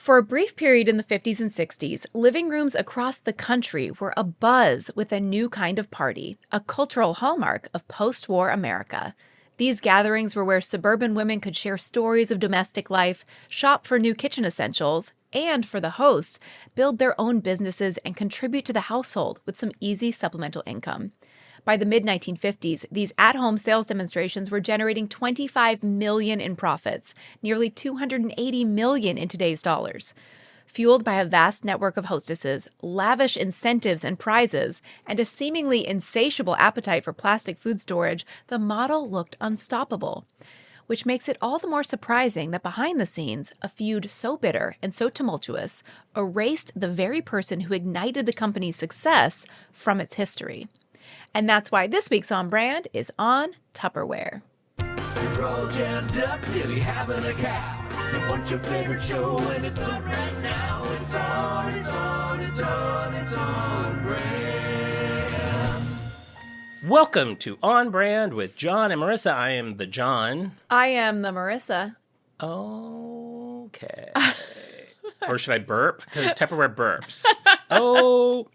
For a brief period in the 50s and 60s, living rooms across the country were abuzz with a new kind of party, a cultural hallmark of post-war America. These gatherings were where suburban women could share stories of domestic life, shop for new kitchen essentials, and, for the hosts, build their own businesses and contribute to the household with some easy supplemental income. By the mid-1950s, these at-home sales demonstrations were generating $25 million in profits, nearly $280 million in today's dollars. Fueled by a vast network of hostesses, lavish incentives and prizes, and a seemingly insatiable appetite for plastic food storage, the model looked unstoppable. Which makes it all the more surprising that behind the scenes, a feud so bitter and so tumultuous erased the very person who ignited the company's success from its history. And that's why this week's On Brand is on Tupperware. You're all jazzed up, really having a cow. You want your favorite show and it's on right now. It's on Brand. Welcome to On Brand with Jon and Marisa. I am the Jon. I am the Marisa. Okay. Or should I burp? Because Tupperware burps. Oh.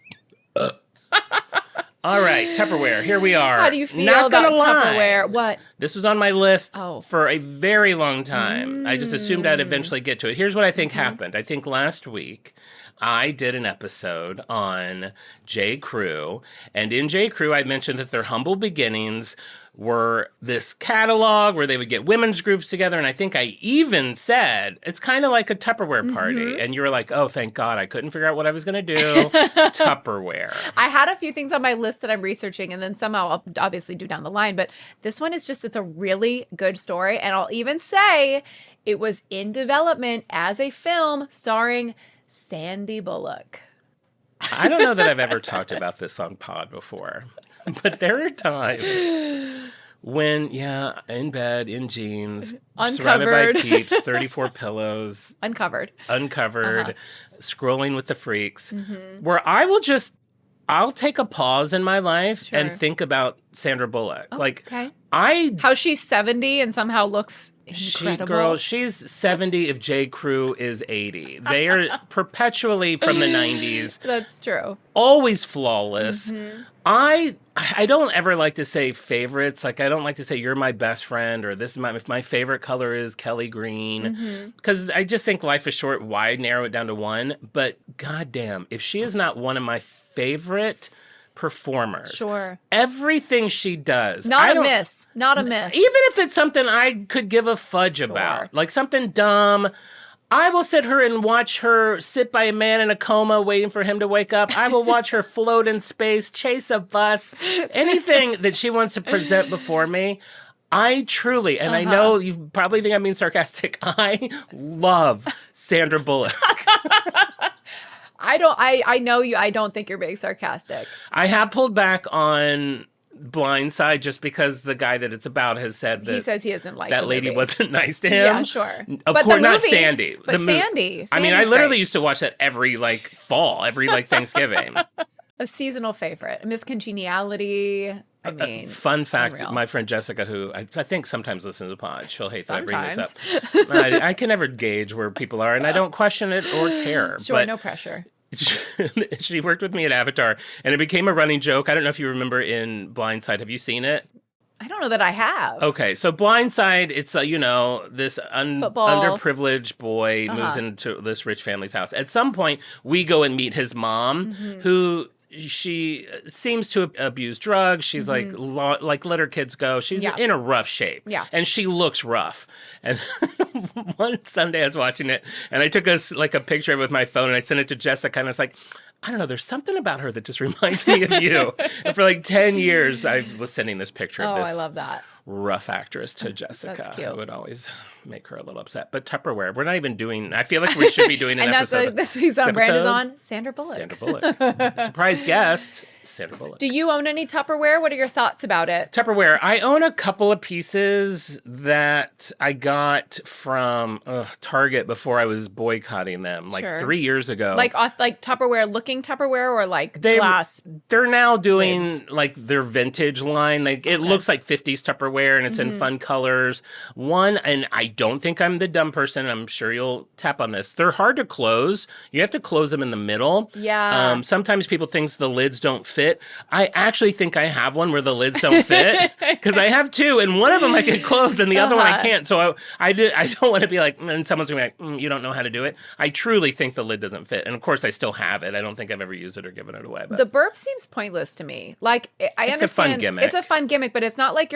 All right, Tupperware, here we are. How do you feel about Tupperware? What? This was on my list Oh. for a very long time. I just assumed I'd eventually get to it. Here's what I think happened. I think last week I did an episode on J. Crew, and in J. Crew I mentioned that their humble beginnings were this catalog where they would get women's groups together, and I think I even said, it's kind of like a Tupperware party. And you were like, oh, thank God, I couldn't figure out what I was going to do. Tupperware. I had a few things on my list that I'm researching, and then somehow I'll obviously do down the line, but this one is just, it's a really good story, and I'll even say it was in development as a film starring Sandy Bullock. I don't know that I've ever talked about this on pod before, but there are times when, in bed, in jeans, surrounded by peeps, 34 pillows. Uncovered. Scrolling with the freaks, where I'll take a pause in my life and think about Sandra Bullock. How she's 70 and somehow looks incredible. She's 70 if J. Crew is 80. They are perpetually from the 90s. That's true. Always flawless. I don't ever like to say favorites. Like, I don't like to say you're my best friend or this is if my favorite color is Kelly green. Because I just think life is short. Why narrow it down to one? But goddamn, if she is not one of my favorite performers. Sure. Everything she does. Not a miss. Even if it's something I could give a fudge about. Like something dumb. I will sit her and watch her sit by a man in a coma waiting for him to wake up. I will watch her float in space, chase a bus, anything that she wants to present before me. I truly, and I know you probably think I'm being sarcastic, I love Sandra Bullock. I know you. I don't think you're being sarcastic. I have pulled back on Blindside just because the guy that it's about has said that he says he isn't like that lady movie. wasn't nice to him. Yeah, sure. Of course, not Sandy. But Sandy. I mean, I literally used to watch that every fall, every Thanksgiving. A seasonal favorite. Miss Congeniality. I mean, fun fact: unreal. My friend Jessica, who I think sometimes listens to the pod, she'll hate that I bring this up. I can never gauge where people are, and I don't question it or care. Sure, no pressure. She worked with me at Avatar, and it became a running joke. I don't know if you remember in Blindside. Have you seen it? I don't know that I have. Okay, so Blindside, it's, this underprivileged boy moves into this rich family's house. At some point, we go and meet his mom, who she seems to abuse drugs. She's like let her kids go. She's in a rough shape. Yeah. And she looks rough. And one Sunday I was watching it and I took a picture of it with my phone and I sent it to Jessica and I was like, I don't know, there's something about her that just reminds me of you. And for 10 years I was sending this picture of this. I love that. Rough actress to Jessica. That's cute. I would always make her a little upset. But Tupperware, we're not even doing, I feel like we should be doing an episode. And that's this week's On Brand is on Sandra Bullock. Sandra Bullock. Surprise guest, Sandra Bullock. Do you own any Tupperware? What are your thoughts about it? Tupperware. I own a couple of pieces that I got from Target before I was boycotting them, 3 years ago. Like Tupperware, looking Tupperware, or glass? They're now doing lids? Their vintage line. It looks like 50s Tupperware and it's in fun colors. One, and I don't think I'm the dumb person. I'm sure you'll tap on this. They're hard to close. You have to close them in the middle. Yeah. Sometimes people think the lids don't fit. I actually think I have one where the lids don't fit because I have two, and one of them I can close and the other one I can't. So I don't want to be like, and someone's going to be like, you don't know how to do it. I truly think the lid doesn't fit. And of course, I still have it. I don't think I've ever used it or given it away. But the burp seems pointless to me. Like, I understand. It's a fun gimmick. It's a fun gimmick, but it's not like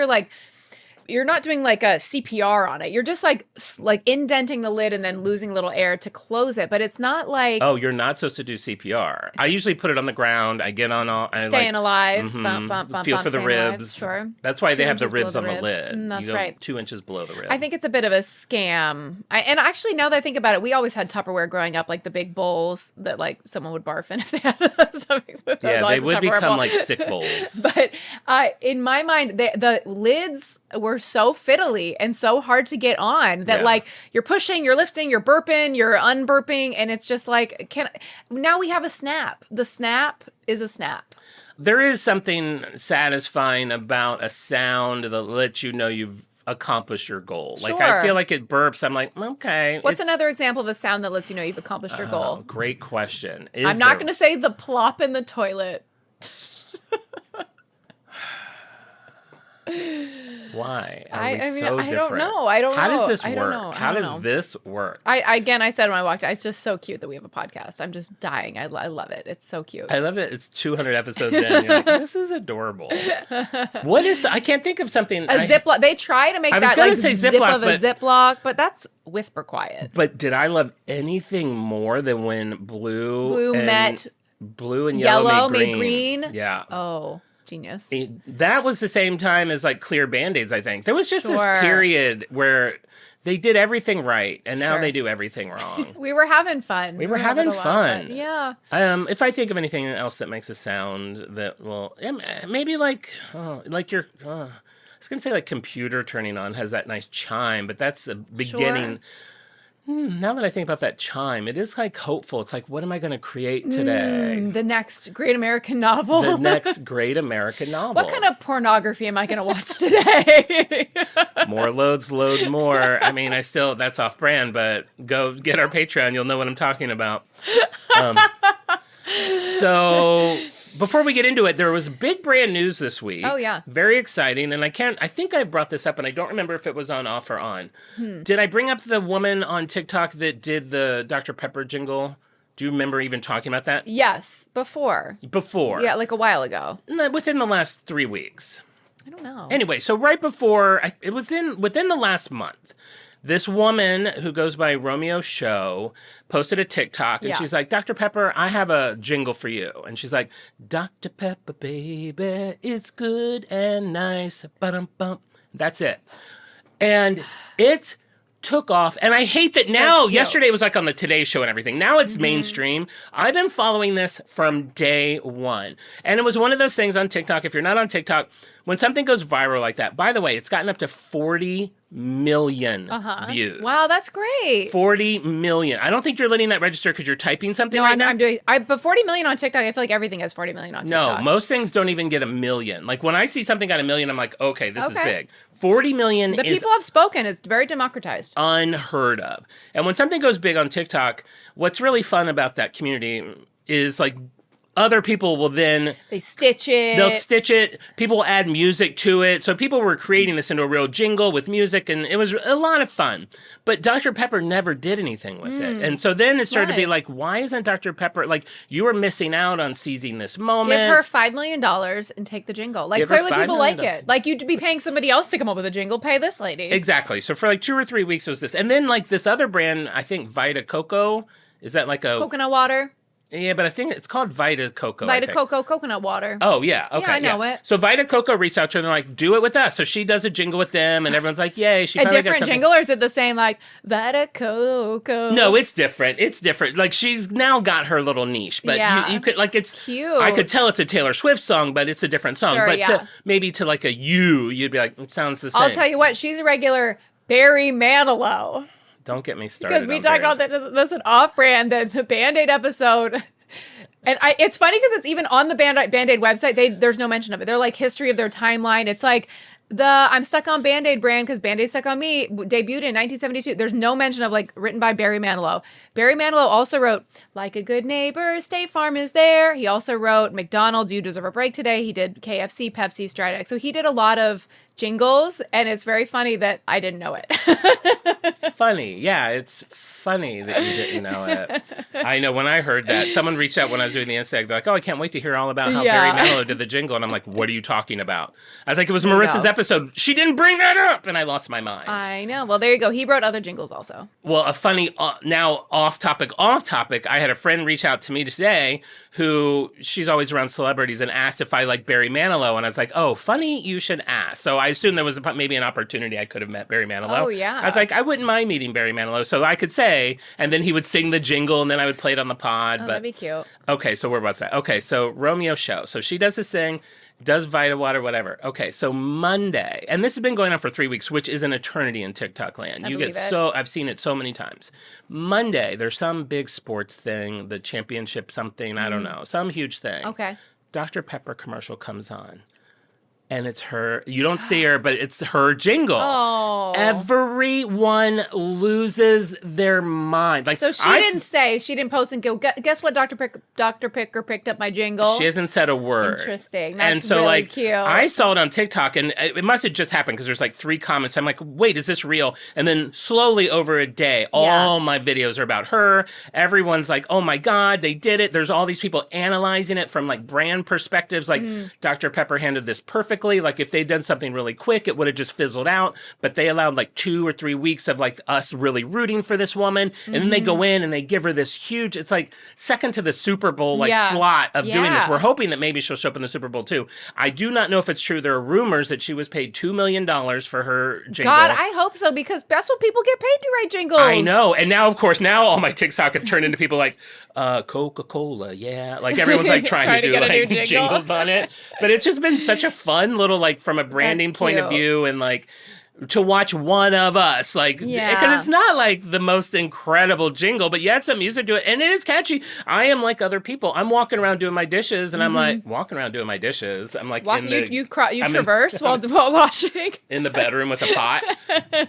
you're not doing like a CPR on it. You're just like indenting the lid and then losing a little air to close it. But it's not like... Oh, you're not supposed to do CPR. I usually put it on the ground. I get on all... Staying alive. Bump, bump, bump, feel bump, for the ribs. Sure. That's why they have the 2 inches ribs on the lid. That's you go right. 2 inches below the rib. I think it's a bit of a scam. And actually, now that I think about it, we always had Tupperware growing up, like the big bowls that like someone would barf in if they had something. Yeah, they would become like sick bowls. But in my mind, the lids were so fiddly and so hard to get on that like you're pushing, you're lifting, you're burping, you're unburping, and it's just like now we have a snap. The snap is a snap. There is something satisfying about a sound that lets you know you've accomplished your goal. Sure. Like I feel like it burps. I'm like, okay. What's another example of a sound that lets you know you've accomplished your goal? Great question. I'm not going to say the plop in the toilet. Why? I don't know. I don't know. How does this I work? don't know. How does this work? I said when I walked out, it's just so cute that we have a podcast. I'm just dying. I love it. It's so cute. I love it. It's 200 episodes in. You're like, this is adorable. What is? I can't think of something. A Ziploc. They try to make that like say zip Ziploc, of a Ziploc, but that's whisper quiet. But did I love anything more than when blue and yellow made green? Yeah. Oh. Genius. That was the same time as like clear Band-Aids, I think. There was just this period where they did everything right, and now they do everything wrong. We were having fun. We were having fun. Yeah. If I think of anything else that makes a sound that will, maybe like your, I was going to say like computer turning on has that nice chime, but that's the beginning. Sure. Now that I think about that chime, it is like hopeful. It's like, what am I going to create today? The next great American novel. The next great American novel. What kind of pornography am I going to watch today? More loads, load more. I mean, that's off brand, but go get our Patreon. You'll know what I'm talking about. So before we get into it, there was big brand news this week. Oh, yeah. Very exciting. And I think I brought this up, and I don't remember if it was on off or on. Did I bring up the woman on TikTok that did the Dr. Pepper jingle? Do you remember even talking about that? Yes, before. Yeah, like a while ago. Within the last 3 weeks. I don't know. Anyway, so right before, it was within the last month. This woman who goes by Romeo Show posted a TikTok, and she's like, Dr. Pepper, I have a jingle for you. And she's like, Dr. Pepper, baby, it's good and nice. Ba-dum-bum. That's it. And it took off. And I hate that now, yesterday it was like on the Today Show and everything. Now it's mainstream. I've been following this from day one. And it was one of those things on TikTok. If you're not on TikTok, when something goes viral like that, by the way, it's gotten up to 40 million views. Wow, that's great. 40 million. I don't think you're letting that register because you're typing something right now. But 40 million on TikTok, I feel like everything has 40 million on TikTok. No, most things don't even get a million. Like when I see something got a million, I'm like, okay, this is big. 40 million the people have spoken. It's very democratized. Unheard of. And when something goes big on TikTok, what's really fun about that community is like other people will then... They stitch it. They'll stitch it. People will add music to it. So people were creating this into a real jingle with music, and it was a lot of fun. But Dr. Pepper never did anything with it. And so then it started to be like, why isn't Dr. Pepper... Like, you were missing out on seizing this moment. Give her $5 million and take the jingle. Like, clearly people like it. Like, you'd be paying somebody else to come up with a jingle. Pay this lady. Exactly. So for like 2 or 3 weeks, it was this. And then like this other brand, I think Vita Coco, is that like a... Coconut water? Yeah, but I think it's called Vita Coco. Vita Coco coconut water. Oh, yeah. Okay. Yeah, I know it. So Vita Coco reached out to her and they're like, do it with us. So she does a jingle with them and everyone's like, yay. She a different jingle, or is it the same like Vita Coco? No, it's different. It's different. Like she's now got her little niche, but you could like it's cute. I could tell it's a Taylor Swift song, but it's a different song. Sure, but maybe to like a you'd be like, it sounds the same. I'll tell you what, she's a regular Barry Manilow. Don't get me started. Because we talked about that. That's an off-brand, the Band-Aid episode. And it's funny because it's even on the Band-Aid website, there's no mention of it. They're like history of their timeline. It's like The I'm Stuck on Band-Aid brand because Band-Aid Stuck on Me debuted in 1972. There's no mention of like written by Barry Manilow. Barry Manilow also wrote Like a Good Neighbor, State Farm is There. He also wrote McDonald's, You Deserve a Break Today. He did KFC, Pepsi, Stridex. So he did a lot of jingles, and it's very funny that I didn't know it. Funny. Yeah, it's funny that you didn't know it. I know when I heard that, someone reached out when I was doing the Instagram. They're like, oh, I can't wait to hear all about how Barry Manilow did the jingle. And I'm like, what are you talking about? I was like, it was Marissa's episode. She didn't bring that up. And I lost my mind. I know. Well, there you go. He wrote other jingles also. Well, a funny, now off topic, I had a friend reach out to me today who she's always around celebrities and asked if I like Barry Manilow. And I was like, oh, funny, you should ask. So I assumed there was maybe an opportunity I could have met Barry Manilow. Oh, yeah. I was like, I wouldn't mind meeting Barry Manilow. So I could say, and then he would sing the jingle and then I would play it on the pod. Oh, that'd be cute. Okay, so where was that? Okay, so Romeo show. So she does this thing, does Vita Water, whatever. Okay, so Monday, and this has been going on for 3 weeks, which is an eternity in TikTok land. I've seen it so many times. Monday, there's some big sports thing, the championship something, I don't know, some huge thing. Okay. Dr. Pepper commercial comes on. And it's her, you don't see her, but it's her jingle. Oh. Everyone loses their mind. Like, so she didn't post and go, guess what, Dr. Picker picked up my jingle? She hasn't said a word. Interesting. That's really cute. I saw it on TikTok, and it must have just happened because there's like 3 comments. I'm like, wait, is this real? And then slowly over a day, all my videos are about her. Everyone's like, oh my God, they did it. There's all these people analyzing it from like brand perspectives. Like Dr. Pepper handled this perfectly. Like if they'd done something really quick, it would have just fizzled out. But they allowed like 2 or 3 weeks of like us really rooting for this woman. And then they go in and they give her this huge, it's like second to the Super Bowl slot of doing this. We're hoping that maybe she'll show up in the Super Bowl too. I do not know if it's true. There are rumors that she was paid $2 million for her jingle. God, I hope so because that's what people get paid to write jingles. I know. And now, of course, all my TikTok have turned into people like, Coca-Cola, yeah. Like everyone's like trying to do like jingles on it. But it's just been such a fun little like from a branding point of view and like to watch one of us like because it's not like the most incredible jingle, but you had some music to it and it is catchy. I am like other people. I'm walking around doing my dishes and I'm like walking around doing my dishes. I'm like you traverse while washing in the bedroom with a pot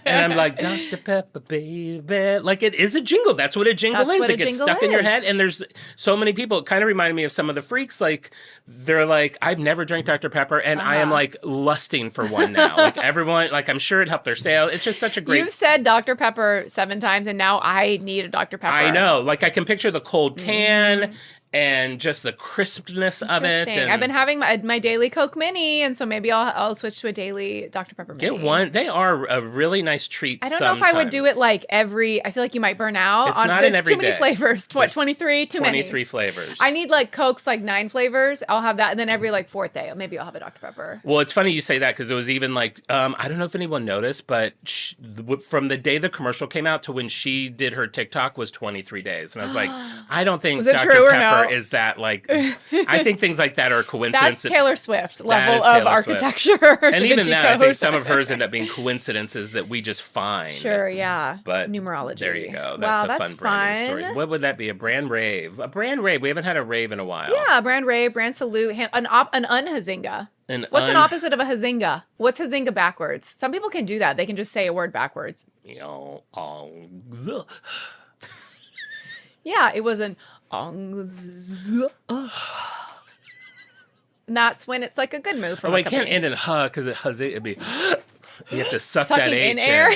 and I'm like Dr. Pepper baby. Like it is a jingle. That's what a jingle is. It gets stuck in your head and there's so many people. It kind of reminded me of some of the freaks. Like they're like I've never drank Dr. Pepper and I am like lusting for one now. Like everyone like I'm sure it helped their sales. It's just such a great... You've said Dr. Pepper 7 times, and now I need a Dr. Pepper. I know. Like, I can picture the cold can and just the crispness of it. And I've been having my daily Coke Mini, and so maybe I'll switch to a daily Dr. Pepper Mini. Get one. They are a really nice treat. I don't know if I would do it like every... I feel like you might burn out. It's not an every too many flavors. 23? Too many. 23 flavors. I need like Coke's like 9 flavors. I'll have that, and then every like 4th day, maybe I'll have a Dr. Pepper. Well, it's funny you say that because it was even like... I don't know if anyone noticed, but from the day the commercial came out to when she did her TikTok was 23 days. And I was like, I don't think Dr. Pepper is that like... I think things like that are coincidences. That's Taylor Swift level of architecture. And even that, I think some of hers end up being coincidences that we just find. Sure, yeah. But numerology. There you go. That's a fun branding story. What would that be? A brand rave? A brand rave. We haven't had a rave in a while. Yeah, brand rave, brand salute, an unhuizenga. What's an opposite of a huizenga? What's huizenga backwards? Some people can do that. They can just say a word backwards. Yeah, it was an and that's when it's like a good move from I can't end in huh because it'd be you have to suck sucking that H in air.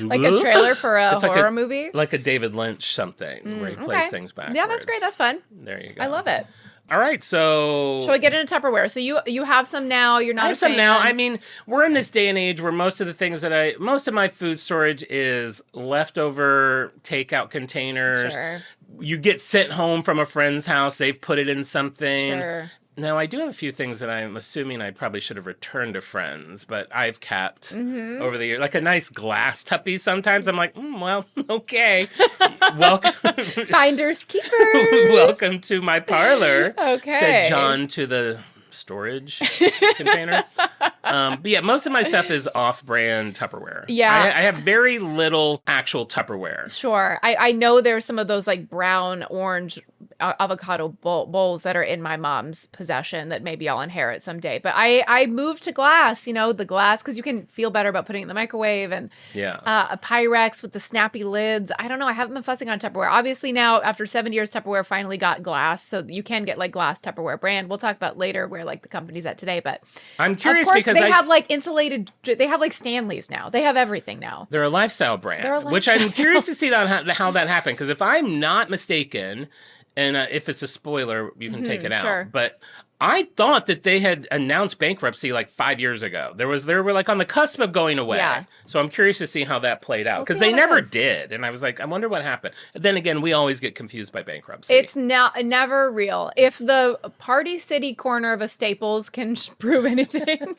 Like a trailer for a horror movie? Like a David Lynch something where he plays things backwards. Yeah, that's great. That's fun. There you go. I love it. All right, so... Shall we get into Tupperware? So you have some now, you're not I have some now. I mean, we're in this day and age where most of my food storage is leftover takeout containers. Sure. You get sent home from a friend's house, they've put it in something. Sure. Now, I do have a few things that I'm assuming I probably should have returned to friends, but I've kept over the years. Like a nice glass tuppy sometimes. I'm like, well, okay. Welcome. Finders keepers. Welcome to my parlor. Okay. Said John to the storage container. But yeah, most of my stuff is off-brand Tupperware. Yeah. I have very little actual Tupperware. Sure. I know there's some of those like brown, orange avocado bowls that are in my mom's possession that maybe I'll inherit someday. But I moved to glass, the glass, because you can feel better about putting it in the microwave, and a Pyrex with the snappy lids. I don't know. I haven't been fussing on Tupperware. Obviously now, after 7 years, Tupperware finally got glass. So you can get like glass Tupperware brand. We'll talk about later where like the company's at today. But I'm curious, of course, because they have like insulated, they have like Stanleys now. They have everything now. They're a lifestyle brand, which I'm curious to see how that happened. Because if I'm not mistaken, and if it's a spoiler, you can take it out. But I thought that they had announced bankruptcy like 5 years ago. They were like on the cusp of going away. Yeah. So I'm curious to see how that played out, because they never did. And I was like, I wonder what happened. And then again, we always get confused by bankruptcy. It's never real. If the Party City corner of a Staples can prove anything,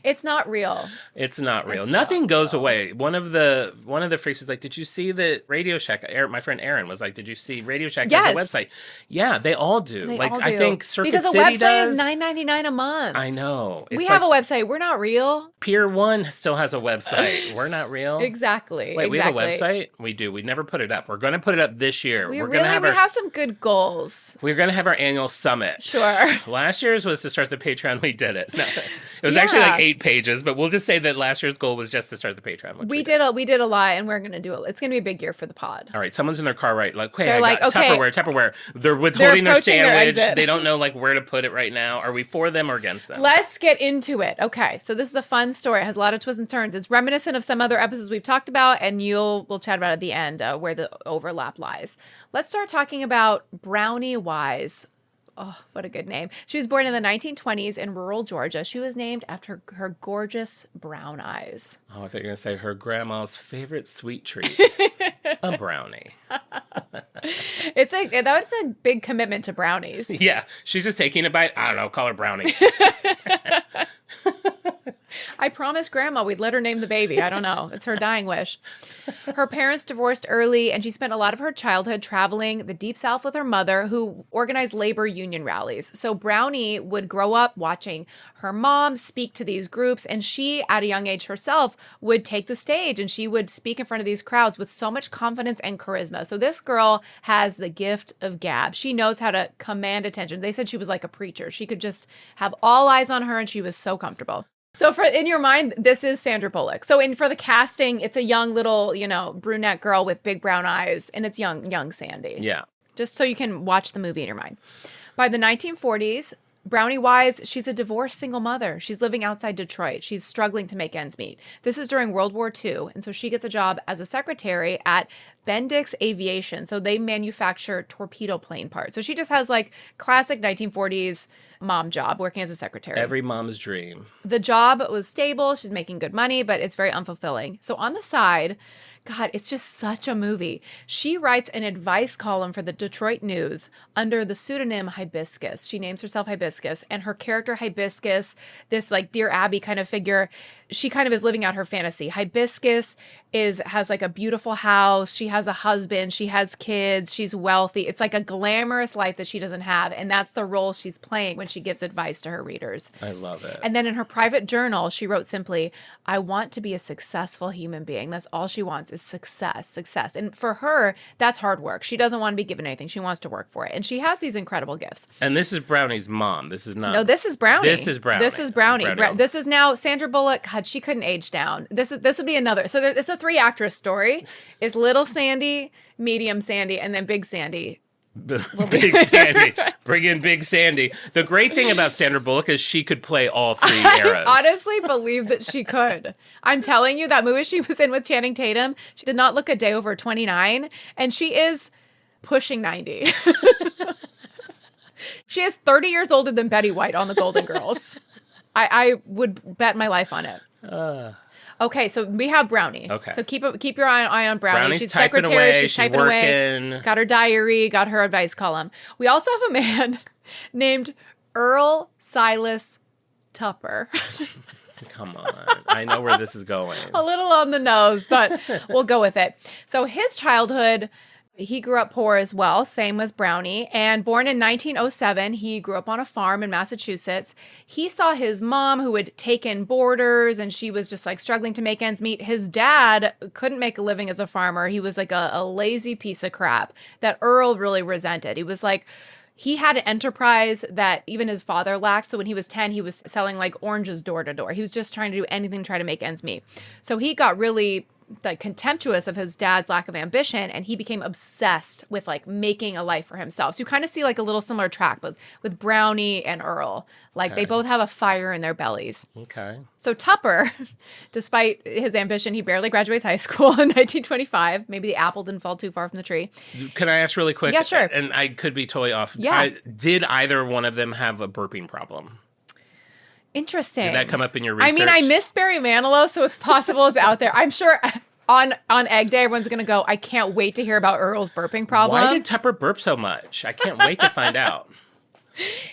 it's not real. It's not real. Nothing goes away. One of the freaks was like, did you see the Radio Shack? My friend Aaron was like, did you see Radio Shack has a website? Yeah, they all do. I think Circuit because City a website does. is $9.99 a month. I know. We have a website. We're not real. Pier 1 still has a website. We're not real. Exactly. Wait, we have a website? We do. We never put it up. We're going to put it up this year. We have some good goals. We're going to have our annual summit. Sure. Last year's was to start the Patreon. We did it. No, it was actually like 8 pages, but we'll just say that last year's goal was just to start the Patreon. We did a lot, and we're going to do it. It's going to be a big year for the pod. All right. Someone's in their car, right? Like, hey, they're like, okay. Tupperware. They're withholding their sandwich. They don't know like where to put it right now. Are we for them or against them? Let's get into it. Okay. So this is a fun story. It has a lot of twists and turns. It's reminiscent of some other episodes we've talked about, and we'll chat about at the end where the overlap lies. Let's start talking about Brownie Wise. Oh, what a good name. She was born in the 1920s in rural Georgia. She was named after her gorgeous brown eyes. Oh, I thought you were going to say her grandma's favorite sweet treat, a brownie. That's a big commitment to brownies. Yeah, she's just taking a bite. I don't know, call her Brownie. I promised Grandma we'd let her name the baby. I don't know. It's her dying wish. Her parents divorced early, and she spent a lot of her childhood traveling the Deep South with her mother, who organized labor union rallies. So Brownie would grow up watching her mom speak to these groups, and she, at a young age herself, would take the stage, and she would speak in front of these crowds with so much confidence and charisma. So this girl has the gift of gab. She knows how to command attention. They said she was like a preacher. She could just have all eyes on her, and she was so comfortable. So in your mind, this is Sandra Bullock. So for the casting, it's a young little, brunette girl with big brown eyes, and it's young Sandy. Yeah. Just so you can watch the movie in your mind. By the 1940s, Brownie Wise, she's a divorced single mother. She's living outside Detroit. She's struggling to make ends meet. This is during World War II, and so she gets a job as a secretary at Bendix Aviation. So they manufacture torpedo plane parts. So she just has like classic 1940s mom job working as a secretary. Every mom's dream. The job was stable. She's making good money, but it's very unfulfilling. So on the side, God, it's just such a movie. She writes an advice column for the Detroit News under the pseudonym Hibiscus. She names herself Hibiscus, and her character Hibiscus, this like Dear Abby kind of figure, she kind of is living out her fantasy. Hibiscus has like a beautiful house. She has a husband. She has kids. She's wealthy. It's like a glamorous life that she doesn't have, and that's the role she's playing when she gives advice to her readers. I love it. And then in her private journal, she wrote simply, I want to be a successful human being. That's all she wants is success. And for her, that's hard work. She doesn't want to be given anything. She wants to work for it. And she has these incredible gifts. And this is Brownie's mom. This is not. No, this is Brownie. This is Brownie. This is Brownie. This is now Sandra Bullock. God, she couldn't age down. This would be another. So it's a 3-actress story. It's little Sandy, medium Sandy, and then big Sandy. Big Sandy. Bring in Big Sandy. The great thing about Sandra Bullock is she could play all 3 eras. I honestly believe that she could. I'm telling you, that movie she was in with Channing Tatum, she did not look a day over 29, and she is pushing 90. She is 30 years older than Betty White on The Golden Girls. I would bet my life on it. Okay, so we have Brownie. Okay. So keep your eye on Brownie. Brownie's she's typing secretary. away, She's typing away. Got her diary. Got her advice column. We also have a man named Earl Silas Tupper. Come on. I know where this is going. A little on the nose, but we'll go with it. So his childhood, He grew up poor as well, same as Brownie. And born in 1907, he grew up on a farm in Massachusetts. He saw his mom, who had taken boarders, and she was just like struggling to make ends meet. His dad couldn't make a living as a farmer. He was like a lazy piece of crap that Earl really resented. He was like, he had an enterprise that even his father lacked. So when he was 10, he was selling like oranges door to door. He was just trying to do anything to try to make ends meet. So he got really like contemptuous of his dad's lack of ambition, and he became obsessed with like making a life for himself. So you kind of see like a little similar track with Brownie and Earl. Like they both have a fire in their bellies. Okay. So Tupper, despite his ambition, he barely graduates high school in 1925. Maybe the apple didn't fall too far from the tree. Can I ask really quick? Yeah, sure. And I could be totally off. Yeah. Did either one of them have a burping problem? Interesting. Did that come up in your research? I mean, I miss Barry Manilow, so it's possible it's out there. I'm sure on Egg Day, everyone's going to go, I can't wait to hear about Earl's burping problem. Why did Tupper burp so much? I can't wait to find out.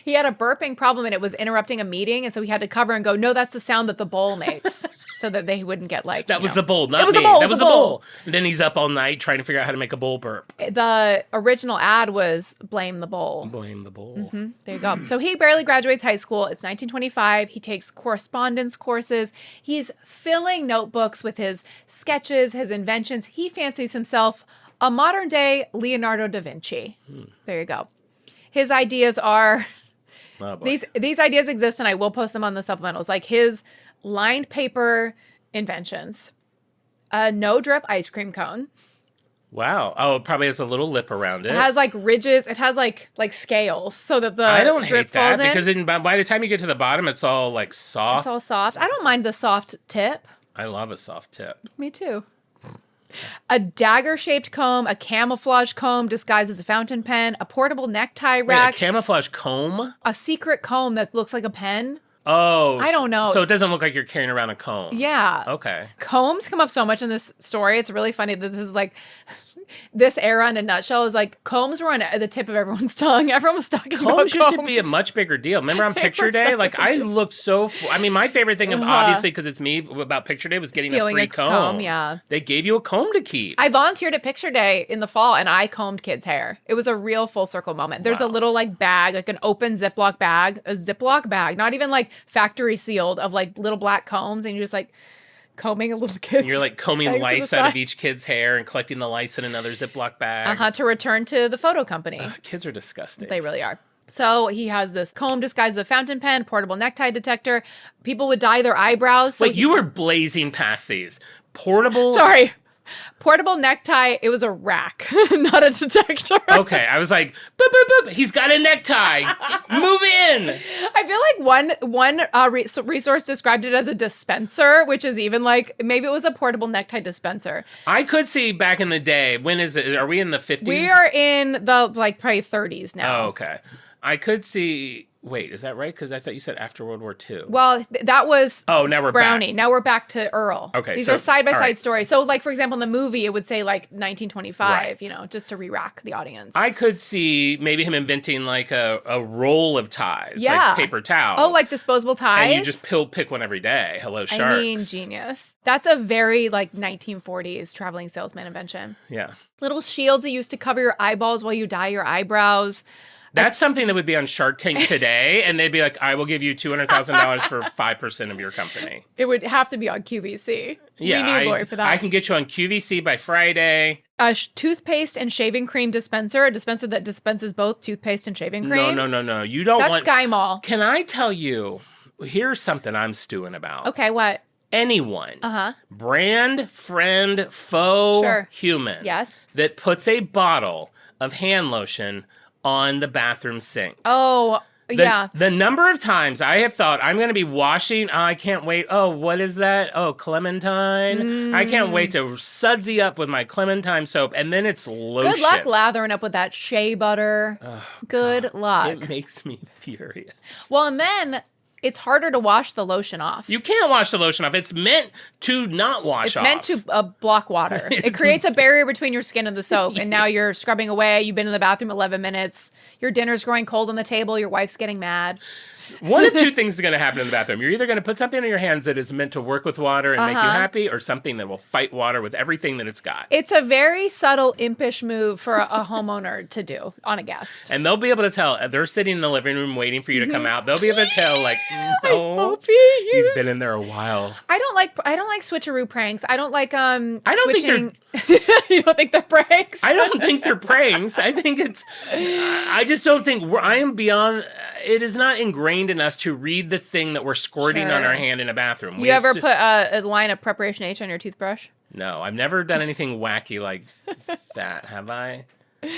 He had a burping problem and it was interrupting a meeting. And so he had to cover and go, no, that's the sound that the bowl makes. So that they wouldn't get like, That was the bowl, not it was me. the bowl. That was the bowl. And then he's up all night trying to figure out how to make a bowl burp. The original ad was blame the bowl. Blame the bowl. Mm-hmm. There you go. So he barely graduates high school. It's 1925. He takes correspondence courses. He's filling notebooks with his sketches, his inventions. He fancies himself a modern day Leonardo da Vinci. There you go. His ideas are, these ideas exist, and I will post them on the supplementals, like his lined paper inventions, a no drip ice cream cone. Wow. Oh, it probably has a little lip around it. It has like ridges. It has like scales so that the I don't drip hate that falls because in. by the time you get to the bottom, it's all like soft. It's all soft. I don't mind the soft tip. I love a soft tip. Me too. A dagger-shaped comb, a camouflage comb disguised as a fountain pen, a portable necktie rack. Wait, a camouflage comb? A secret comb that looks like a pen. Oh. I don't know. So it doesn't look like you're carrying around a comb. Yeah. Okay. Combs come up so much in this story. It's really funny that this is like... This era in a nutshell is like combs were on the tip of everyone's tongue. Everyone was talking about combs. Combs used to be a much bigger deal. Remember on Picture Day? Like I looked so... I mean, my favorite thing, obviously, because it's me, about Picture Day was getting Stealing a free comb. Yeah. They gave you a comb to keep. I volunteered at Picture Day in the fall, and I combed kids' hair. It was a real full circle moment. There's a little like bag, like an open Ziploc bag, not even like factory sealed, of like little black combs, and you're just like... combing a little kid's. And you're like combing lice out of each kid's hair and collecting the lice in another Ziploc bag. To return to the photo company. Kids are disgusting. They really are. So he has this comb disguised as a fountain pen, portable necktie detector. People would dye their eyebrows. So wait, you were blazing past these. Portable... Sorry. Portable necktie. It was a rack, not a detector. Okay, I was like, boop, boop, boop. He's got a necktie. Move in. I feel like one resource described it as a dispenser, which is even like, maybe it was a portable necktie dispenser. I could see back in the day. When is it? Are we in the 50s? We are in the like probably 30s now. Oh, okay. I could see... Wait, is that right? Because I thought you said after World War II. Well, that was now we're Brownie. back. Now we're back to Earl. Okay, These so- are side-by-side all right. stories. So, like, for example, in the movie, it would say, like, 1925, Right. you know, just to re-rack the audience. I could see maybe him inventing like a roll of ties. Yeah. Like paper towels. Oh, like disposable ties? And you just pick one every day. Hello, sharks. I mean, genius. That's a very, like, 1940s traveling salesman invention. Yeah. Little shields that used to cover your eyeballs while you dye your eyebrows. That's something that would be on Shark Tank today, and they'd be like, I will give you $200,000 for 5% of your company. It would have to be on QVC. Yeah, we need a lawyer for that. I can get you on QVC by Friday. A toothpaste and shaving cream dispenser, a dispenser that dispenses both toothpaste and shaving cream. No. You don't That's want... Sky Mall. Can I tell you, here's something I'm stewing about. Okay, what? Anyone, brand, friend, foe, Sure. human, Yes. that puts a bottle of hand lotion on the bathroom sink. Oh, yeah. The number of times I have thought, I'm going to be washing, I can't wait. Oh, what is that? Oh, Clementine. I can't wait to sudsy up with my Clementine soap, and then it's lotion. Good luck lathering up with that shea butter. Good luck. It makes me furious. Well, and then it's harder to wash the lotion off. You can't wash the lotion off. It's meant to not wash off. It's meant to block water. It creates a barrier between your skin and the soap. And now you're scrubbing away. You've been in the bathroom 11 minutes. Your dinner's growing cold on the table. Your wife's getting mad. One of two things is going to happen in the bathroom. You're either going to put something in your hands that is meant to work with water and make you happy, or something that will fight water with everything that it's got. It's a very subtle, impish move for a homeowner to do on a guest. And they'll be able to tell. They're sitting in the living room waiting for you to come out. They'll be able to tell, like, no, he's been in there a while. I don't like switcheroo pranks. I don't like I don't switching. think You don't think they're pranks? I don't think they're pranks. I think it's. I just don't think I am beyond. It is not ingrained in us to read the thing that we're squirting on our hand in a bathroom. You ever put a line of Preparation H on your toothbrush? No, I've never done anything wacky like that. Have I?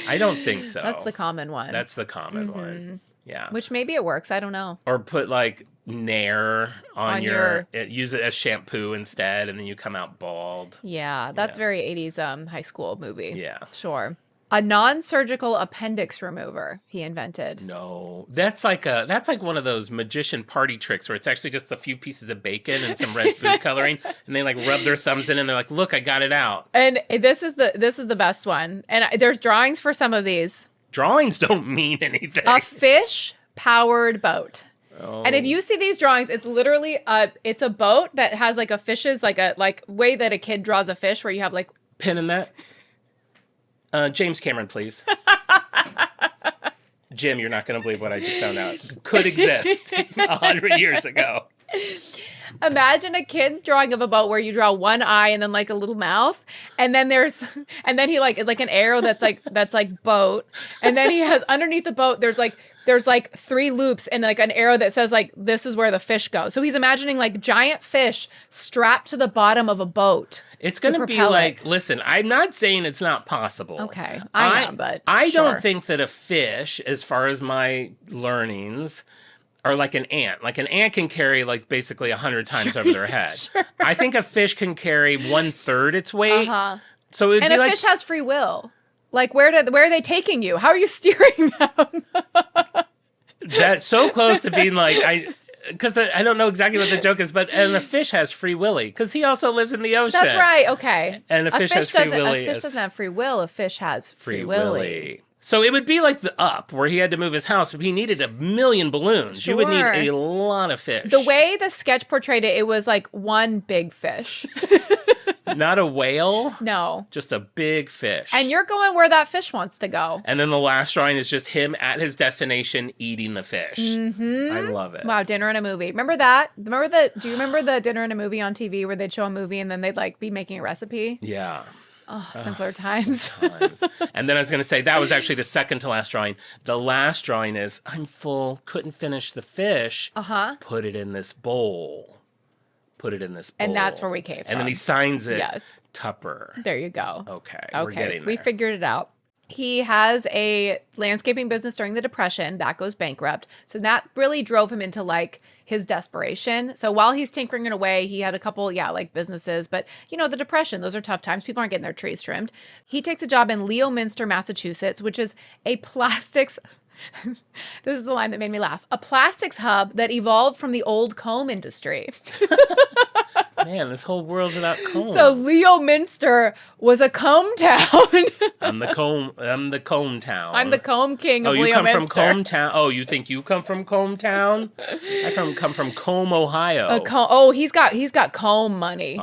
I don't think so. That's the common one. That's the common one. Yeah. Which maybe it works. I don't know. Or put like Nair on your use it as shampoo instead, and then you come out bald. Yeah, that's very 80s high school movie. Yeah. Sure. A non-surgical appendix remover he invented. No, that's like one of those magician party tricks where it's actually just a few pieces of bacon and some red food coloring, and they like rub their thumbs in and they're like, "Look, I got it out." And this is the best one. And there's drawings for some of these. Drawings don't mean anything. A fish-powered boat. Oh. And if you see these drawings, it's literally it's a boat that has like a fish's like way that a kid draws a fish, where you have like pin in that. James Cameron, please. Jim, you're not going to believe what I just found out. Could exist 100 years ago. Imagine a kid's drawing of a boat where you draw one eye and then like a little mouth, and then he like an arrow that's like boat, and then he has underneath the boat there's like 3 loops and like an arrow that says like this is where the fish go. So he's imagining like giant fish strapped to the bottom of a boat. It's going to be like, listen, I'm not saying it's not possible. Okay, I am, but I don't think that a fish, as far as my learnings, are like an ant. Like an ant can carry like basically 100 times over their head. Sure. I think a fish can carry 1/3 its weight. So it'd be like, fish has free will. Like where are they taking you? How are you steering them? That's so close to being like because I don't know exactly what the joke is, and the fish has free willy because he also lives in the ocean. That's right. Okay. And a fish has free willy. A fish doesn't have free will. A fish has free willy. So it would be like the Up, where he had to move his house. He needed 1 million balloons. Sure. You would need a lot of fish. The way the sketch portrayed it, it was like one big fish. Not a whale? No. Just a big fish. And you're going where that fish wants to go. And then the last drawing is just him at his destination eating the fish. Mm-hmm. I love it. Wow, dinner and a movie. Remember that? Do you remember the dinner and a movie on TV where they'd show a movie and then they'd like be making a recipe? Yeah. Oh, simpler times. And then I was going to say, that was actually the second to last drawing. The last drawing is, I'm full, couldn't finish the fish. Put it in this bowl. Put it in this bowl. And that's where we came from. And then he signs it. Yes. Tupper. There you go. Okay. We're getting there. We figured it out. He has a landscaping business during the Depression that goes bankrupt. So that really drove him into like his desperation. So while he's tinkering it away, he had a couple, like businesses. But, the Depression, those are tough times. People aren't getting their trees trimmed. He takes a job in Leominster, Massachusetts, which is a plastics... This is the line that made me laugh. A plastics hub that evolved from the old comb industry. Man, this whole world's about combs. So Leominster was a comb town. I'm the comb town. I'm the comb king of Leominster. Oh, you come from comb town? Oh, you think you come from comb town? I come from Comb, Ohio. He's got comb money. He's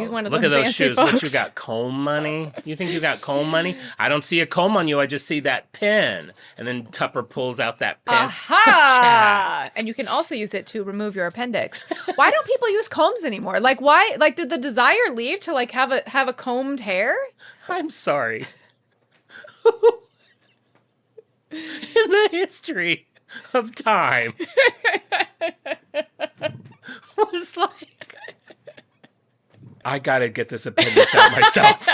one of those fancy folks. Look at those shoes. What, you got comb money? You think you got comb money? I don't see a comb on you. I just see that pin. And then Tupper pulls out that pin. Aha! And you can also use it to remove your appendix. Why don't people use combs anymore? Like why? Like did the desire leave to like have a combed hair? I'm sorry. In the history of time, was like, I gotta get this appendix out myself.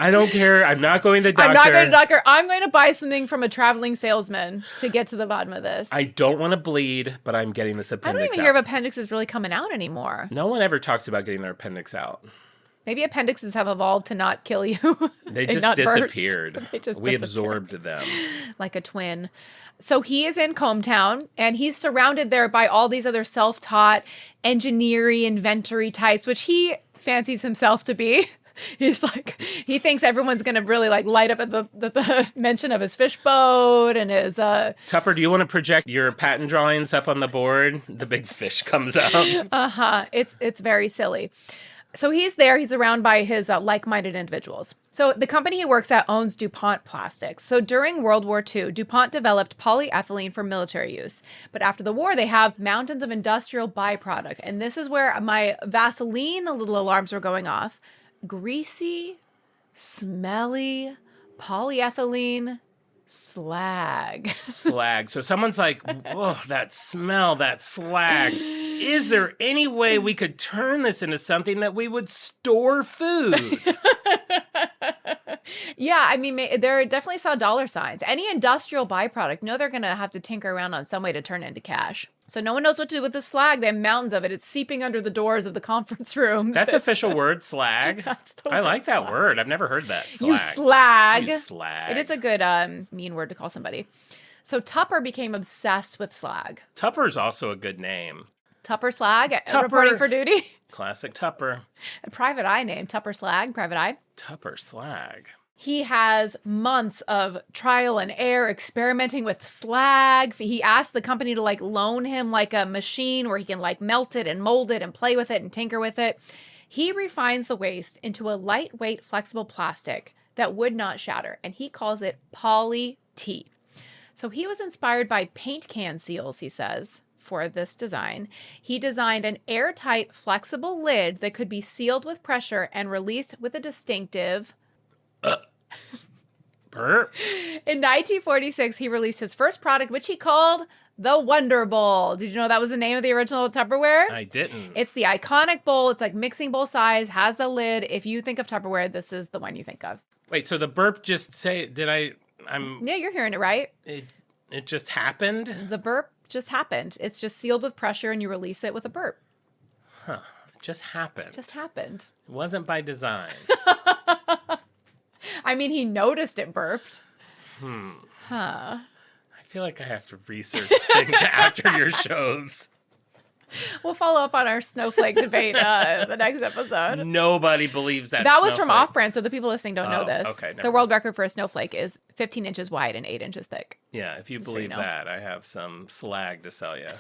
I don't care. I'm not going to the doctor. I'm not going to the doctor. I'm going to buy something from a traveling salesman to get to the bottom of this. I don't want to bleed, but I'm getting this appendix out. I don't even hear of appendixes really coming out anymore. No one ever talks about getting their appendix out. Maybe appendixes have evolved to not kill you. They just disappeared. We absorbed them. Like a twin. So he is in Cometown, and he's surrounded there by all these other self-taught engineering, inventory types, which he fancies himself to be. He's like, he thinks everyone's going to really like light up at the mention of his fish boat and his... Tupper, do you want to project your patent drawings up on the board? The big fish comes out. Uh-huh. It's very silly. So he's there. He's around by his like-minded individuals. So the company he works at owns DuPont Plastics. So during World War II, DuPont developed polyethylene for military use. But after the war, they have mountains of industrial byproduct. And this is where my Vaseline little alarms were going off. Greasy, smelly, polyethylene slag. Slag. So someone's like, oh, that smell, that slag. Is there any way we could turn this into something that we would store food? Yeah, I mean, there definitely saw dollar signs. Any industrial byproduct, they're going to have to tinker around on some way to turn it into cash. So no one knows what to do with the slag. They have mountains of it. It's seeping under the doors of the conference rooms. That's official word, slag. That's the I word, like that slag. word. I've never heard that. Slag. You slag. You slag. It is a good mean word to call somebody. So Tupper became obsessed with slag. Tupper's also a good name. Tupper Slag, Tupper. reporting for duty. Classic Tupper. A private eye name, Tupper Slag, private eye. Tupper slag. He has months of trial and error experimenting with slag. He asked the company to like loan him like a machine where he can like melt it and mold it and play with it and tinker with it. He refines the waste into a lightweight, flexible plastic that would not shatter, and he calls it Poly-T. So he was inspired by paint can seals, he says, for this design. He designed an airtight, flexible lid that could be sealed with pressure and released with a distinctive... Burp. In 1946, he released his first product, which he called the Wonder Bowl. Did you know that was the name of the original Tupperware? I didn't. It's the iconic bowl. It's like mixing bowl size, has the lid. If you think of Tupperware, this is the one you think of. Wait, so the burp just say, Yeah, you're hearing it right. It just happened? The burp just happened. It's just sealed with pressure and you release it with a burp. Huh. It just happened. Just happened. It wasn't by design. I mean, he noticed it burped. Huh. Huh. I feel like I have to research things after your shows. We'll follow up on our snowflake debate the next episode. Nobody believes that. That was from snowflake. Off-Brand, so the people listening don't know this. Okay, the world record for a snowflake is 15 inches wide and 8 inches thick. Yeah, if you believe that, I have some slag to sell you.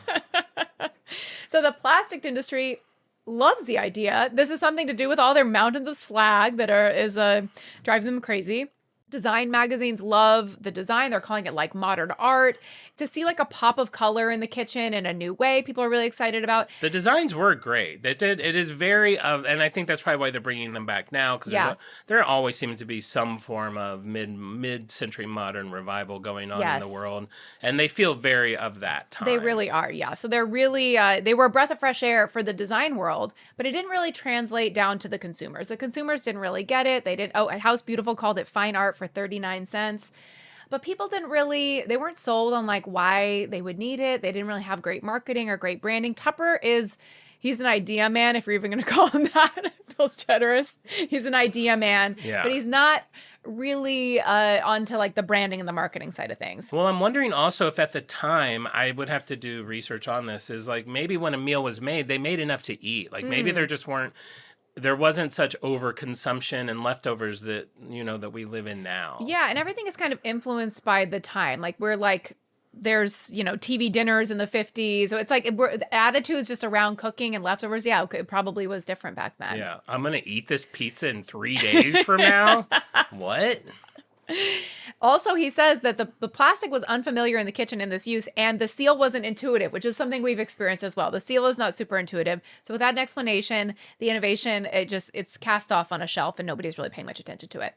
So the plastic industry loves the idea. This is something to do with all their mountains of slag that is driving them crazy. Design magazines love the design. They're calling it like modern art. To see like a pop of color in the kitchen in a new way, people are really excited about. The designs were great. It is very and I think that's probably why they're bringing them back now, because there always seems to be some form of mid-century modern revival going on in the world, and they feel very of that time. They really are, yeah. So they're really they were a breath of fresh air for the design world, but it didn't really translate down to the consumers. The consumers didn't really get it. They didn't. Oh, House Beautiful called it fine art for 39 cents. But people they weren't sold on like why they would need it. They didn't really have great marketing or great branding. Tupper he's an idea man, if you're even going to call him that. It feels generous. He's an idea man, but he's not really onto like the branding and the marketing side of things. Well, I'm wondering also if at the time, I would have to do research on this, is like maybe when a meal was made, they made enough to eat. Like maybe there wasn't such overconsumption and leftovers that we live in now. Yeah, and everything is kind of influenced by the time. Like there's TV dinners in the 50s, so it's like the attitude is just around cooking and leftovers. Yeah, it probably was different back then. Yeah, I'm gonna eat this pizza in 3 days from now. What? Also, he says that the plastic was unfamiliar in the kitchen in this use, and the seal wasn't intuitive, which is something we've experienced as well. The seal is not super intuitive. So without an explanation, the innovation, it's cast off on a shelf and nobody's really paying much attention to it.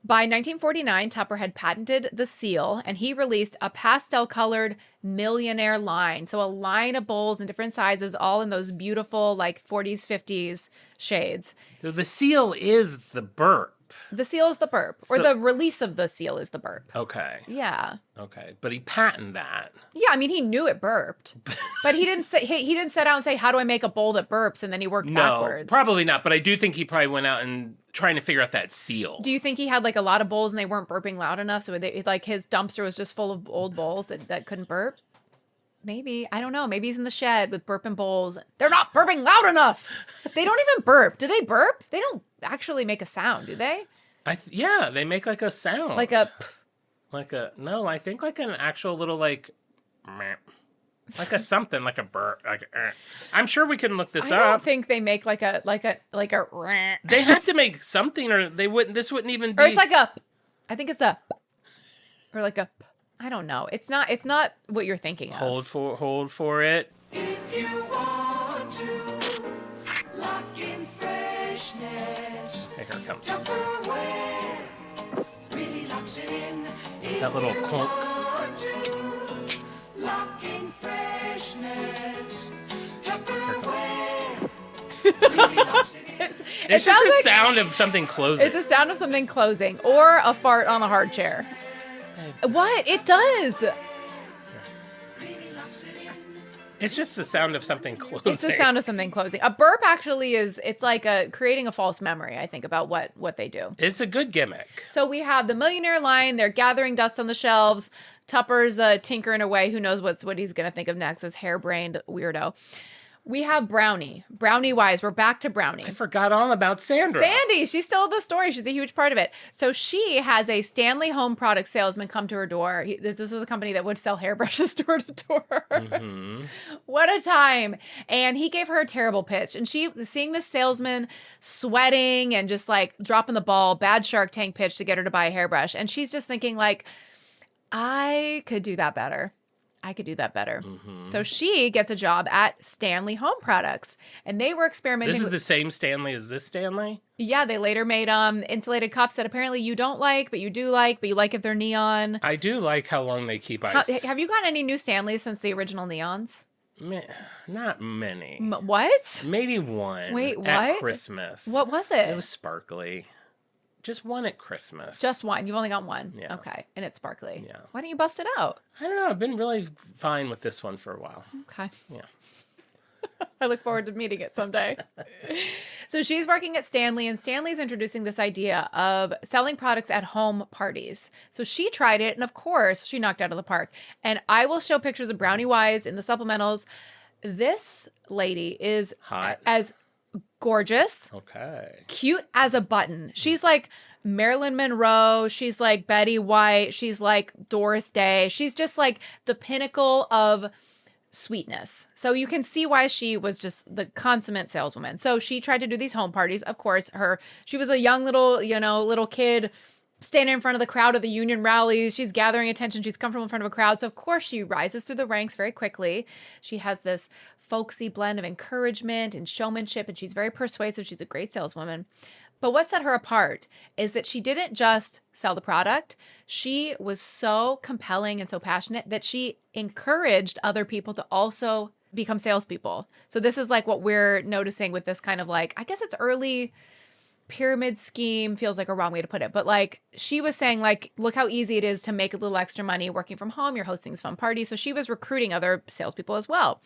By 1949, Tupper had patented the seal, and he released a pastel-colored millionaire line. So a line of bowls in different sizes, all in those beautiful like 40s, 50s shades. So the seal is the burp. The seal is the burp, or the release of the seal is the burp. Okay. Yeah. Okay, but he patented that. Yeah, I mean, he knew it burped, but he didn't set out and say, how do I make a bowl that burps? And then he worked backwards. No, probably not. But I do think he probably went out and trying to figure out that seal. Do you think he had like a lot of bowls and they weren't burping loud enough? So like his dumpster was just full of old bowls that couldn't burp? Maybe. I don't know. Maybe he's in the shed with burping bowls. They're not burping loud enough. They don't even burp. Do they burp? They don't actually make a sound, do they? Yeah, they make like a sound. Like a... No, I think like an actual little like... meh. Like a something, like a burp. I'm sure we can look this up. I don't think they make like a... They have to make something or this wouldn't even be... Or it's like a... I think it's a... Or like a... I don't know. It's not what you're thinking of. Hold for it. If you want to lock in freshness, Okay, here it comes. Tupperware really locks it in. That little clunk. Lock in freshness, Tupperware really locks it in. It's just the sound of something closing. It's a sound of something closing or a fart on a hard chair. What? It does. It's just the sound of something closing. It's the sound of something closing. A burp actually it's like creating a false memory, I think, about what they do. It's a good gimmick. So we have the Millionaire line. They're gathering dust on the shelves. Tupper's tinkering away. Who knows what he's going to think of next, this harebrained weirdo. We have Brownie Wise. We're back to Brownie. I forgot all about Sandra. Sandy, she's still the story. She's a huge part of it. So she has a Stanley home product salesman come to her door. This was a company that would sell hairbrushes door to door. Mm-hmm. What a time. And he gave her a terrible pitch. And she, seeing this salesman sweating and just like dropping the ball, bad Shark Tank pitch to get her to buy a hairbrush. And she's just thinking like, I could do that better. Mm-hmm. So she gets a job at Stanley Home Products, and they were experimenting. This is the same Stanley as this Stanley? Yeah, they later made insulated cups that apparently you don't like, but you do like, but you like if they're neon. I do like how long they keep ice. Have you gotten any new Stanleys since the original neons? Not many. What? Maybe one. Wait, what? At Christmas. What was it? It was sparkly. Just one at Christmas. Just one. You've only got one. Yeah. Okay. And it's sparkly. Yeah. Why don't you bust it out? I don't know. I've been really fine with this one for a while. Okay. Yeah. I look forward to meeting it someday. So she's working at Stanley, and Stanley's introducing this idea of selling products at home parties. So she tried it, and of course, she knocked out of the park. And I will show pictures of Brownie Wise in the supplementals. This lady is hot. As gorgeous. Okay. Cute as a button. She's like Marilyn Monroe. She's like Betty White. She's like Doris Day. She's just like the pinnacle of sweetness. So you can see why she was just the consummate saleswoman. So she tried to do these home parties. Of course, she was a young little kid standing in front of the crowd of the union rallies. She's gathering attention. She's comfortable in front of a crowd. So of course she rises through the ranks very quickly. She has this folksy blend of encouragement and showmanship, and she's very persuasive. She's a great saleswoman. But what set her apart is that she didn't just sell the product. She was so compelling and so passionate that she encouraged other people to also become salespeople. So this is like what we're noticing with this kind of like, I guess it's early pyramid scheme, feels like a wrong way to put it. But like she was saying, like, look how easy it is to make a little extra money working from home. You're hosting this fun party. So she was recruiting other salespeople as well.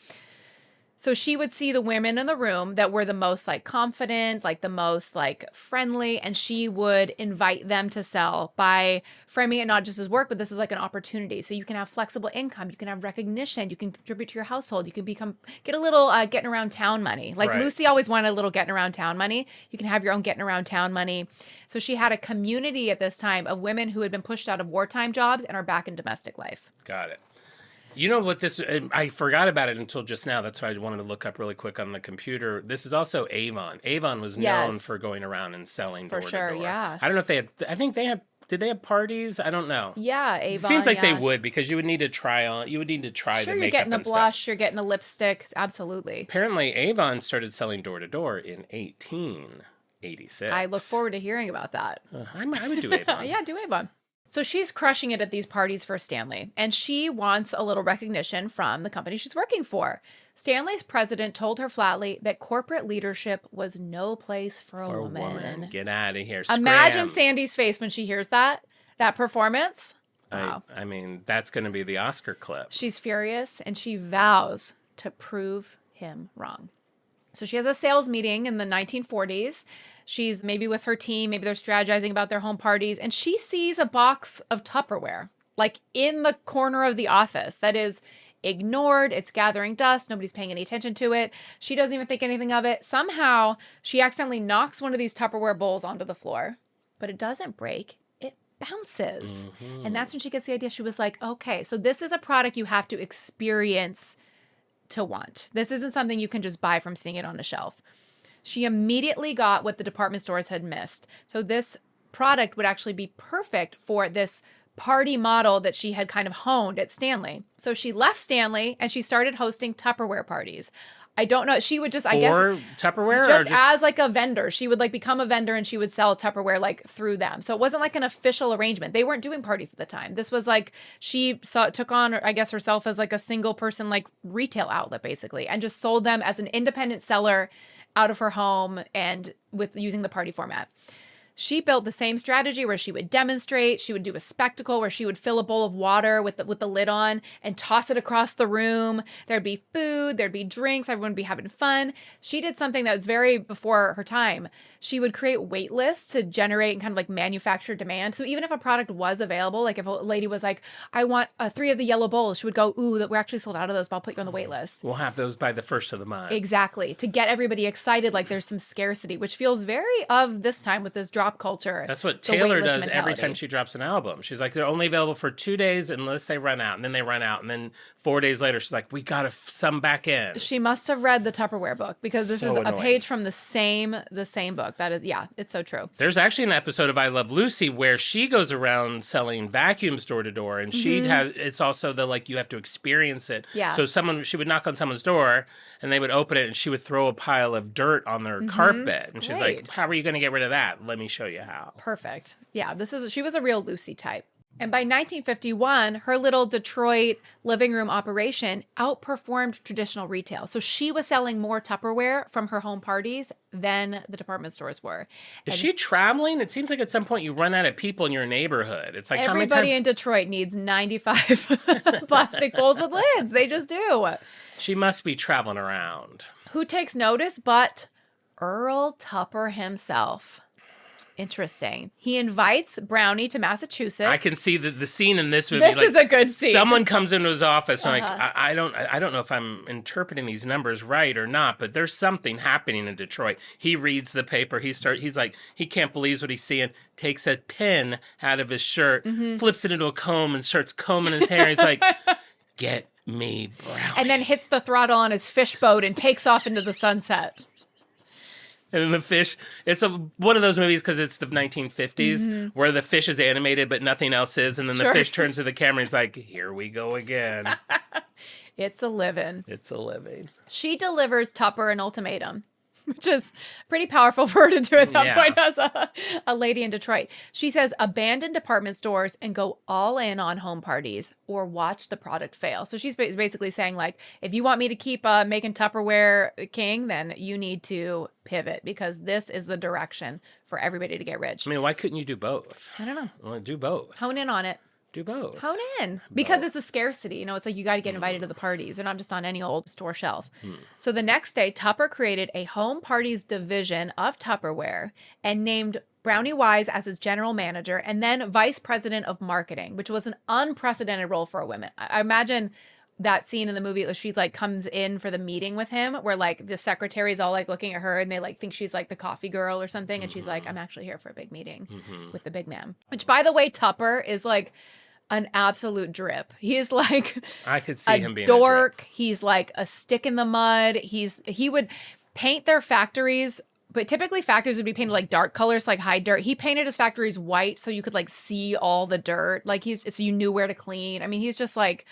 So she would see the women in the room that were the most like confident, like the most like friendly, and she would invite them to sell by framing it not just as work, but this is like an opportunity. So you can have flexible income, you can have recognition, you can contribute to your household, you can get a little getting around town money. Like right. Lucy always wanted a little getting around town money. You can have your own getting around town money. So she had a community at this time of women who had been pushed out of wartime jobs and are back in domestic life. Got it. You know what I forgot about it until just now. That's why I wanted to look up really quick on the computer. This is also Avon. Avon was known for going around and selling door to door. For sure, yeah. I don't know if did they have parties? I don't know. Yeah, Avon. It seems like they would, because you would need to try the makeup and stuff. Sure, you're getting a blush, you're getting a lipstick. Absolutely. Apparently, Avon started selling door to door in 1886. I look forward to hearing about that. I would do Avon. Yeah, do Avon. So she's crushing it at these parties for Stanley, and she wants a little recognition from the company she's working for. Stanley's president told her flatly that corporate leadership was no place for a woman. Get out of here. Imagine Sandy's face when she hears that performance. Wow. I mean, that's going to be the Oscar clip. She's furious, and she vows to prove him wrong. So she has a sales meeting in the 1940s. She's maybe with her team, maybe they're strategizing about their home parties, and she sees a box of Tupperware, like in the corner of the office, that is ignored. It's gathering dust. Nobody's paying any attention to it. She doesn't even think anything of it. Somehow, she accidentally knocks one of these Tupperware bowls onto the floor, but it doesn't break. It bounces. And that's when she gets the idea. She was like, okay, so this is a product you have to experience to want. This isn't something you can just buy from seeing it on a shelf. She immediately got what the department stores had missed. So this product would actually be perfect for this party model that she had kind of honed at Stanley. So she left Stanley and she started hosting Tupperware parties. I don't know. She would just, I guess, Tupperware, just as like a vendor. She would like become a vendor and she would sell Tupperware like through them. So it wasn't like an official arrangement. They weren't doing parties at the time. This was like she took on, I guess, herself as like a single person like retail outlet basically, and just sold them as an independent seller out of her home and with using the party format. She built the same strategy where she would demonstrate, she would do a spectacle where she would fill a bowl of water with the lid on and toss it across the room. There'd be food, there'd be drinks, everyone would be having fun. She did something that was very before her time. She would create wait lists to generate and kind of like manufacture demand. So even if a product was available, like if a lady was like, I want 3 of the yellow bowls, she would go, ooh, that we're actually sold out of those, but I'll put you on the wait list. We'll have those by the first of the month. Exactly. To get everybody excited, like there's some scarcity, which feels very of this time with this drop culture. That's what Taylor does every time she drops an album. She's like, they're only available for 2 days unless they run out. And then they run out. And then 4 days later, she's like, we got to some back in. She must have read the Tupperware book because this is a page from the same book. That is, yeah, it's so true. There's actually an episode of I Love Lucy where she goes around selling vacuums door to door. And she has, it's also the like, you have to experience it. Yeah. So she would knock on someone's door and they would open it and she would throw a pile of dirt on their carpet. And she's like, how are you going to get rid of that? Let me show you how. Perfect. Yeah, she was a real Lucy type. And by 1951, her little Detroit living room operation outperformed traditional retail. So she was selling more Tupperware from her home parties than the department stores were. Is she traveling? It seems like at some point you run out of people in your neighborhood. It's like everybody in Detroit needs 95 plastic bowls with lids. They just do. She must be traveling around. Who takes notice but Earl Tupper himself? Interesting. He invites Brownie to Massachusetts. I can see the scene in this movie. This is a good scene. Someone comes into his office and I don't know if I'm interpreting these numbers right or not, but there's something happening in Detroit. He reads the paper. He's like, he can't believe what he's seeing. Takes a pin out of his shirt, flips it into a comb and starts combing his hair. He's like, get me Brownie. And then hits the throttle on his fish boat and takes off into the sunset. And then the fish, it's one of those movies because it's the 1950s where the fish is animated but nothing else is. And then the fish turns to the camera and he's like, here we go again. It's a living. It's a living. She delivers Tupper an ultimatum, which is pretty powerful for her to do at that point as a lady in Detroit. She says, abandon department stores and go all in on home parties or watch the product fail. So she's basically saying, like, if you want me to keep making Tupperware king, then you need to pivot because this is the direction for everybody to get rich. I mean, why couldn't you do both? I don't know. Well, do both. Hone in on it. Do both. Hone in. Because it's a scarcity. You know, it's like you got to get invited to the parties. They're not just on any old store shelf. So the next day, Tupper created a home parties division of Tupperware and named Brownie Wise as his general manager and then vice president of marketing, which was an unprecedented role for a woman. I imagine that scene in the movie, she like comes in for the meeting with him where like the secretary's all like looking at her and they like think she's like the coffee girl or something. And she's like, I'm actually here for a big meeting with the big man. Which, by the way, Tupper is like an absolute drip. He is like I could see him being dork. a drip. He's like a stick in the mud. He would paint their factories, but typically factories would be painted like dark colors, like hide dirt. He painted his factories white so you could like see all the dirt. Like so you knew where to clean. I mean, he's just like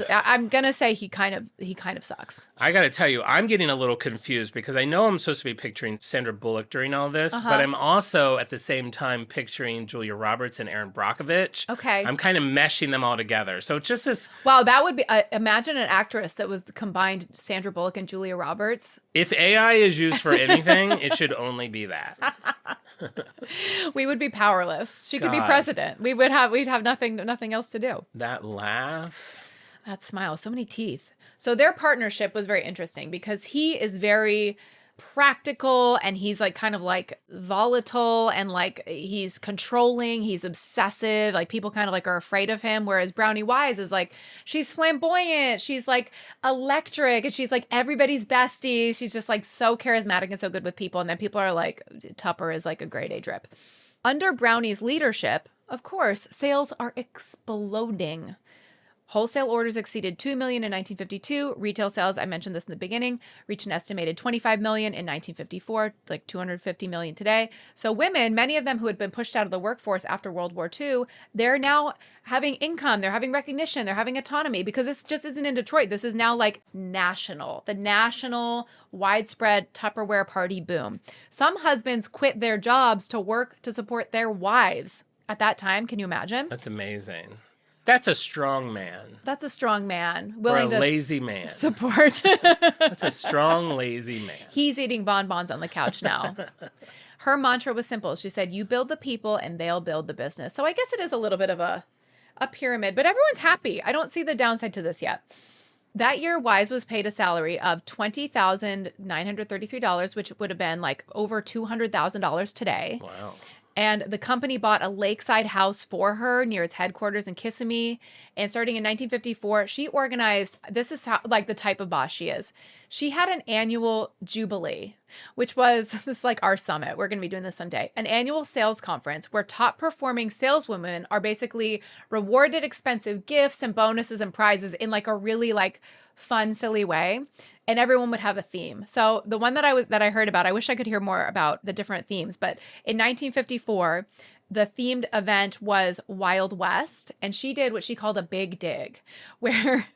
I'm gonna say he kind of sucks. I gotta tell you, I'm getting a little confused because I know I'm supposed to be picturing Sandra Bullock during all this, but I'm also at the same time picturing Julia Roberts and Erin Brockovich. Okay. I'm kind of meshing them all together. So it's just this. Wow, that would be imagine an actress that was combined Sandra Bullock and Julia Roberts. If AI is used for anything, it should only be that. We would be powerless. She could be president. We'd have nothing else to do. That laugh. That smile, so many teeth. So their partnership was very interesting because he is very practical and he's like kind of like volatile and like he's controlling, he's obsessive, like people kind of like are afraid of him. Whereas Brownie Wise is like, she's flamboyant, she's like electric, and she's like everybody's bestie. She's just like so charismatic and so good with people. And then people are like, Tupper is like a grade A drip. Under Brownie's leadership, of course, sales are exploding. Wholesale orders exceeded 2 million in 1952. Retail sales, I mentioned this in the beginning, reached an estimated 25 million in 1954, like 250 million today. So women, many of them who had been pushed out of the workforce after World War II, they're now having income, they're having recognition, they're having autonomy, because this just isn't in Detroit. This is now like national, the national widespread Tupperware party boom. Some husbands quit their jobs to work to support their wives. At that time, can you imagine? That's amazing. That's a strong man. That's a strong man. Willing or a lazy man. Support. That's a strong, lazy man. He's eating bonbons on the couch now. Her mantra was simple. She said, you build the people and they'll build the business. So I guess it is a little bit of a pyramid, but everyone's happy. I don't see the downside to this yet. That year, Wise was paid a salary of $20,933, which would have been like over $200,000 today. Wow. And the company bought a lakeside house for her near its headquarters in Kissimmee. And starting in 1954, she organized, this is how, like the type of boss she is. She had an annual jubilee, which was this like our summit. We're going to be doing this someday. An annual sales conference where top performing saleswomen are basically rewarded expensive gifts and bonuses and prizes in like a really like fun, silly way. And everyone would have a theme. So the one that I heard about, I wish I could hear more about the different themes, but in 1954, the themed event was Wild West, and she did what she called a big dig, where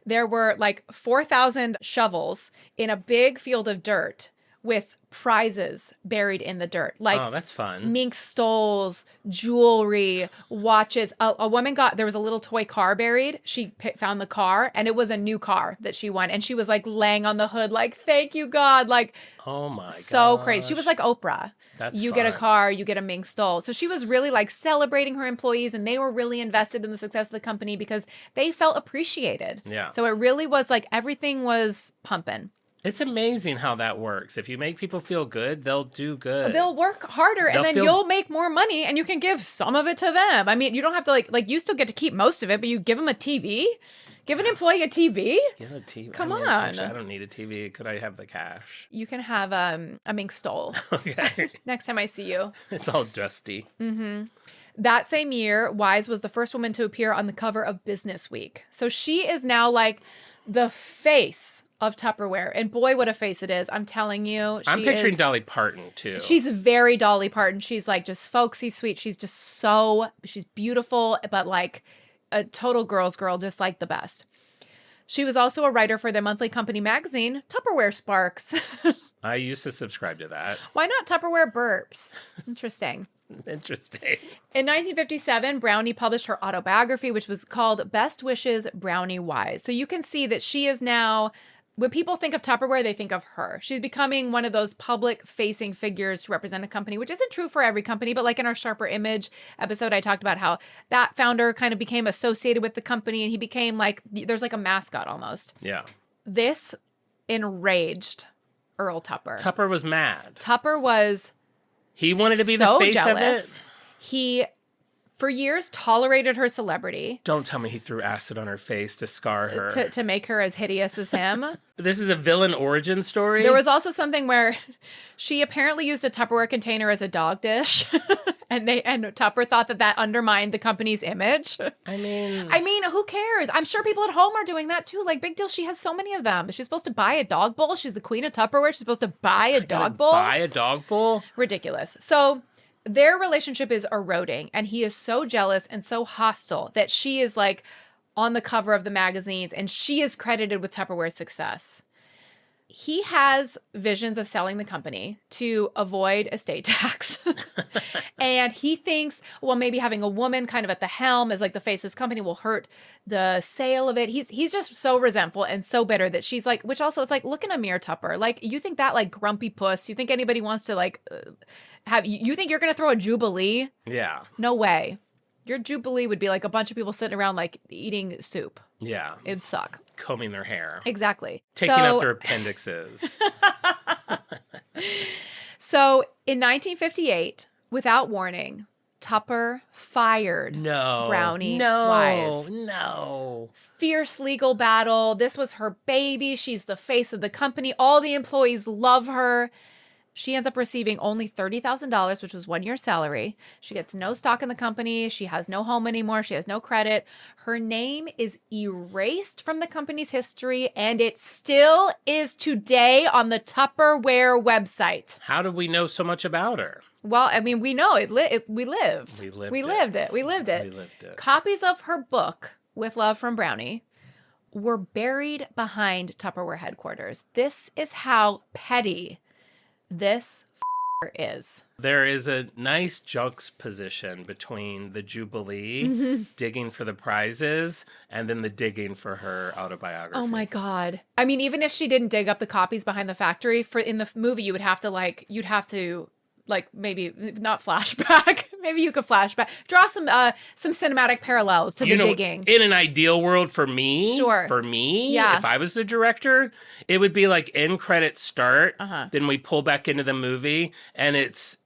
there were like 4,000 shovels in a big field of dirt with prizes buried in the dirt. Like, oh, that's fun. Mink stoles, jewelry, watches. A woman there was a little toy car buried. She found the car, and it was a new car that she won. And she was like laying on the hood, like, thank you, God. Like, oh my God. So crazy. She was like Oprah. That's you fun. Get a car, you get a mink stole. So she was really like celebrating her employees, and they were really invested in the success of the company because they felt appreciated. Yeah. So it really was like everything was pumping. It's amazing how that works. If you make people feel good, they'll do good. They'll work harder, and then you'll make more money, and you can give some of it to them. I mean, you don't have to like you still get to keep most of it, but you give them a TV. Give an employee a TV. Give a TV. Come on. Actually, I don't need a TV. Could I have the cash? You can have a mink stole. Okay. Next time I see you. It's all dusty. Mm-hmm. That same year, Wise was the first woman to appear on the cover of Business Week. So she is now like the face of Tupperware. And boy, what a face it is. I'm telling you. I'm picturing Dolly Parton, too. She's very Dolly Parton. She's like just folksy, sweet. She's just she's beautiful, but like a total girl's girl, just like the best. She was also a writer for the monthly company magazine, Tupperware Sparks. I used to subscribe to that. Why not Tupperware Burps? Interesting. Interesting. In 1957, Brownie published her autobiography, which was called Best Wishes, Brownie Wise. So you can see that she is now, when people think of Tupperware, they think of her. She's becoming one of those public-facing figures to represent a company, which isn't true for every company, but like in our Sharper Image episode, I talked about how that founder kind of became associated with the company, and he became like, there's like a mascot almost. Yeah. This enraged Earl Tupper. Tupper was mad. Tupper was He wanted to be so the face jealous. of it? He, for years, tolerated her celebrity. Don't tell me he threw acid on her face to scar her. To make her as hideous as him. This is a villain origin story? There was also something where she apparently used a Tupperware container as a dog dish. and Tupper thought that undermined the company's image. I mean, who cares? I'm sure people at home are doing that too. Like, big deal. She has so many of them. She's supposed to buy a dog bowl. She's the queen of Tupperware. She's supposed to buy a dog bowl. Buy a dog bowl? Ridiculous. So their relationship is eroding, and he is so jealous and so hostile that she is like on the cover of the magazines, and she is credited with Tupperware's success. He has visions of selling the company to avoid estate tax. And he thinks, well, maybe having a woman kind of at the helm as like the face of his company will hurt the sale of it. He's just so resentful and so bitter that she's like, which also it's like, look in a mirror, Tupper. Like, you think that like grumpy puss, you think anybody wants to like you think you're going to throw a jubilee? Yeah. No way. Your jubilee would be like a bunch of people sitting around like eating soup. Yeah. It'd suck. Combing their hair. Exactly. Taking out their appendixes. So in 1958, without warning, Tupper fired Brownie Wise. No. Fierce legal battle. This was her baby. She's the face of the company. All the employees love her. She ends up receiving only $30,000, which was 1 year's salary. She gets no stock in the company. She has no home anymore. She has no credit. Her name is erased from the company's history, and it still is today on the Tupperware website. How do we know so much about her? Well, I mean, we know it. We lived. We lived it. Copies of her book, With Love from Brownie, were buried behind Tupperware headquarters. This is how petty this is. There is a nice juxtaposition between the Jubilee digging for the prizes and then the digging for her autobiography. Oh my God. I mean, even if she didn't dig up the copies behind the factory in the movie, you'd have to maybe not flashback. Maybe you could flashback. Draw some cinematic parallels to the digging. In an ideal world for me, yeah. If I was the director, it would be like end credit start. Then we pull back into the movie, and it's,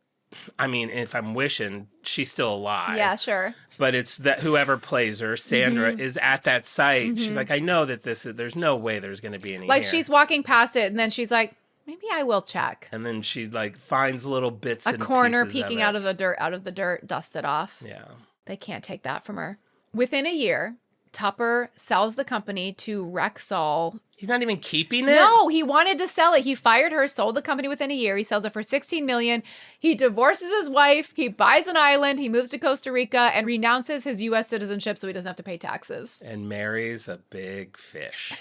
I mean, if I'm wishing, she's still alive. Yeah, sure. But it's that whoever plays her, Sandra, is at that site. She's like, I know that there's no way there's going to be any. Like here. She's walking past it, and then she's like, maybe I will check. And then she finds little bits and a corner pieces peeking out of the dirt, dust it off. Yeah. They can't take that from her. Within a year, Tupper sells the company to Rexall. He's not even keeping it? No, he wanted to sell it. He fired her, sold the company within a year. He sells it for $16 million. He divorces his wife. He buys an island. He moves to Costa Rica and renounces his U.S. citizenship so he doesn't have to pay taxes. And marries a big fish.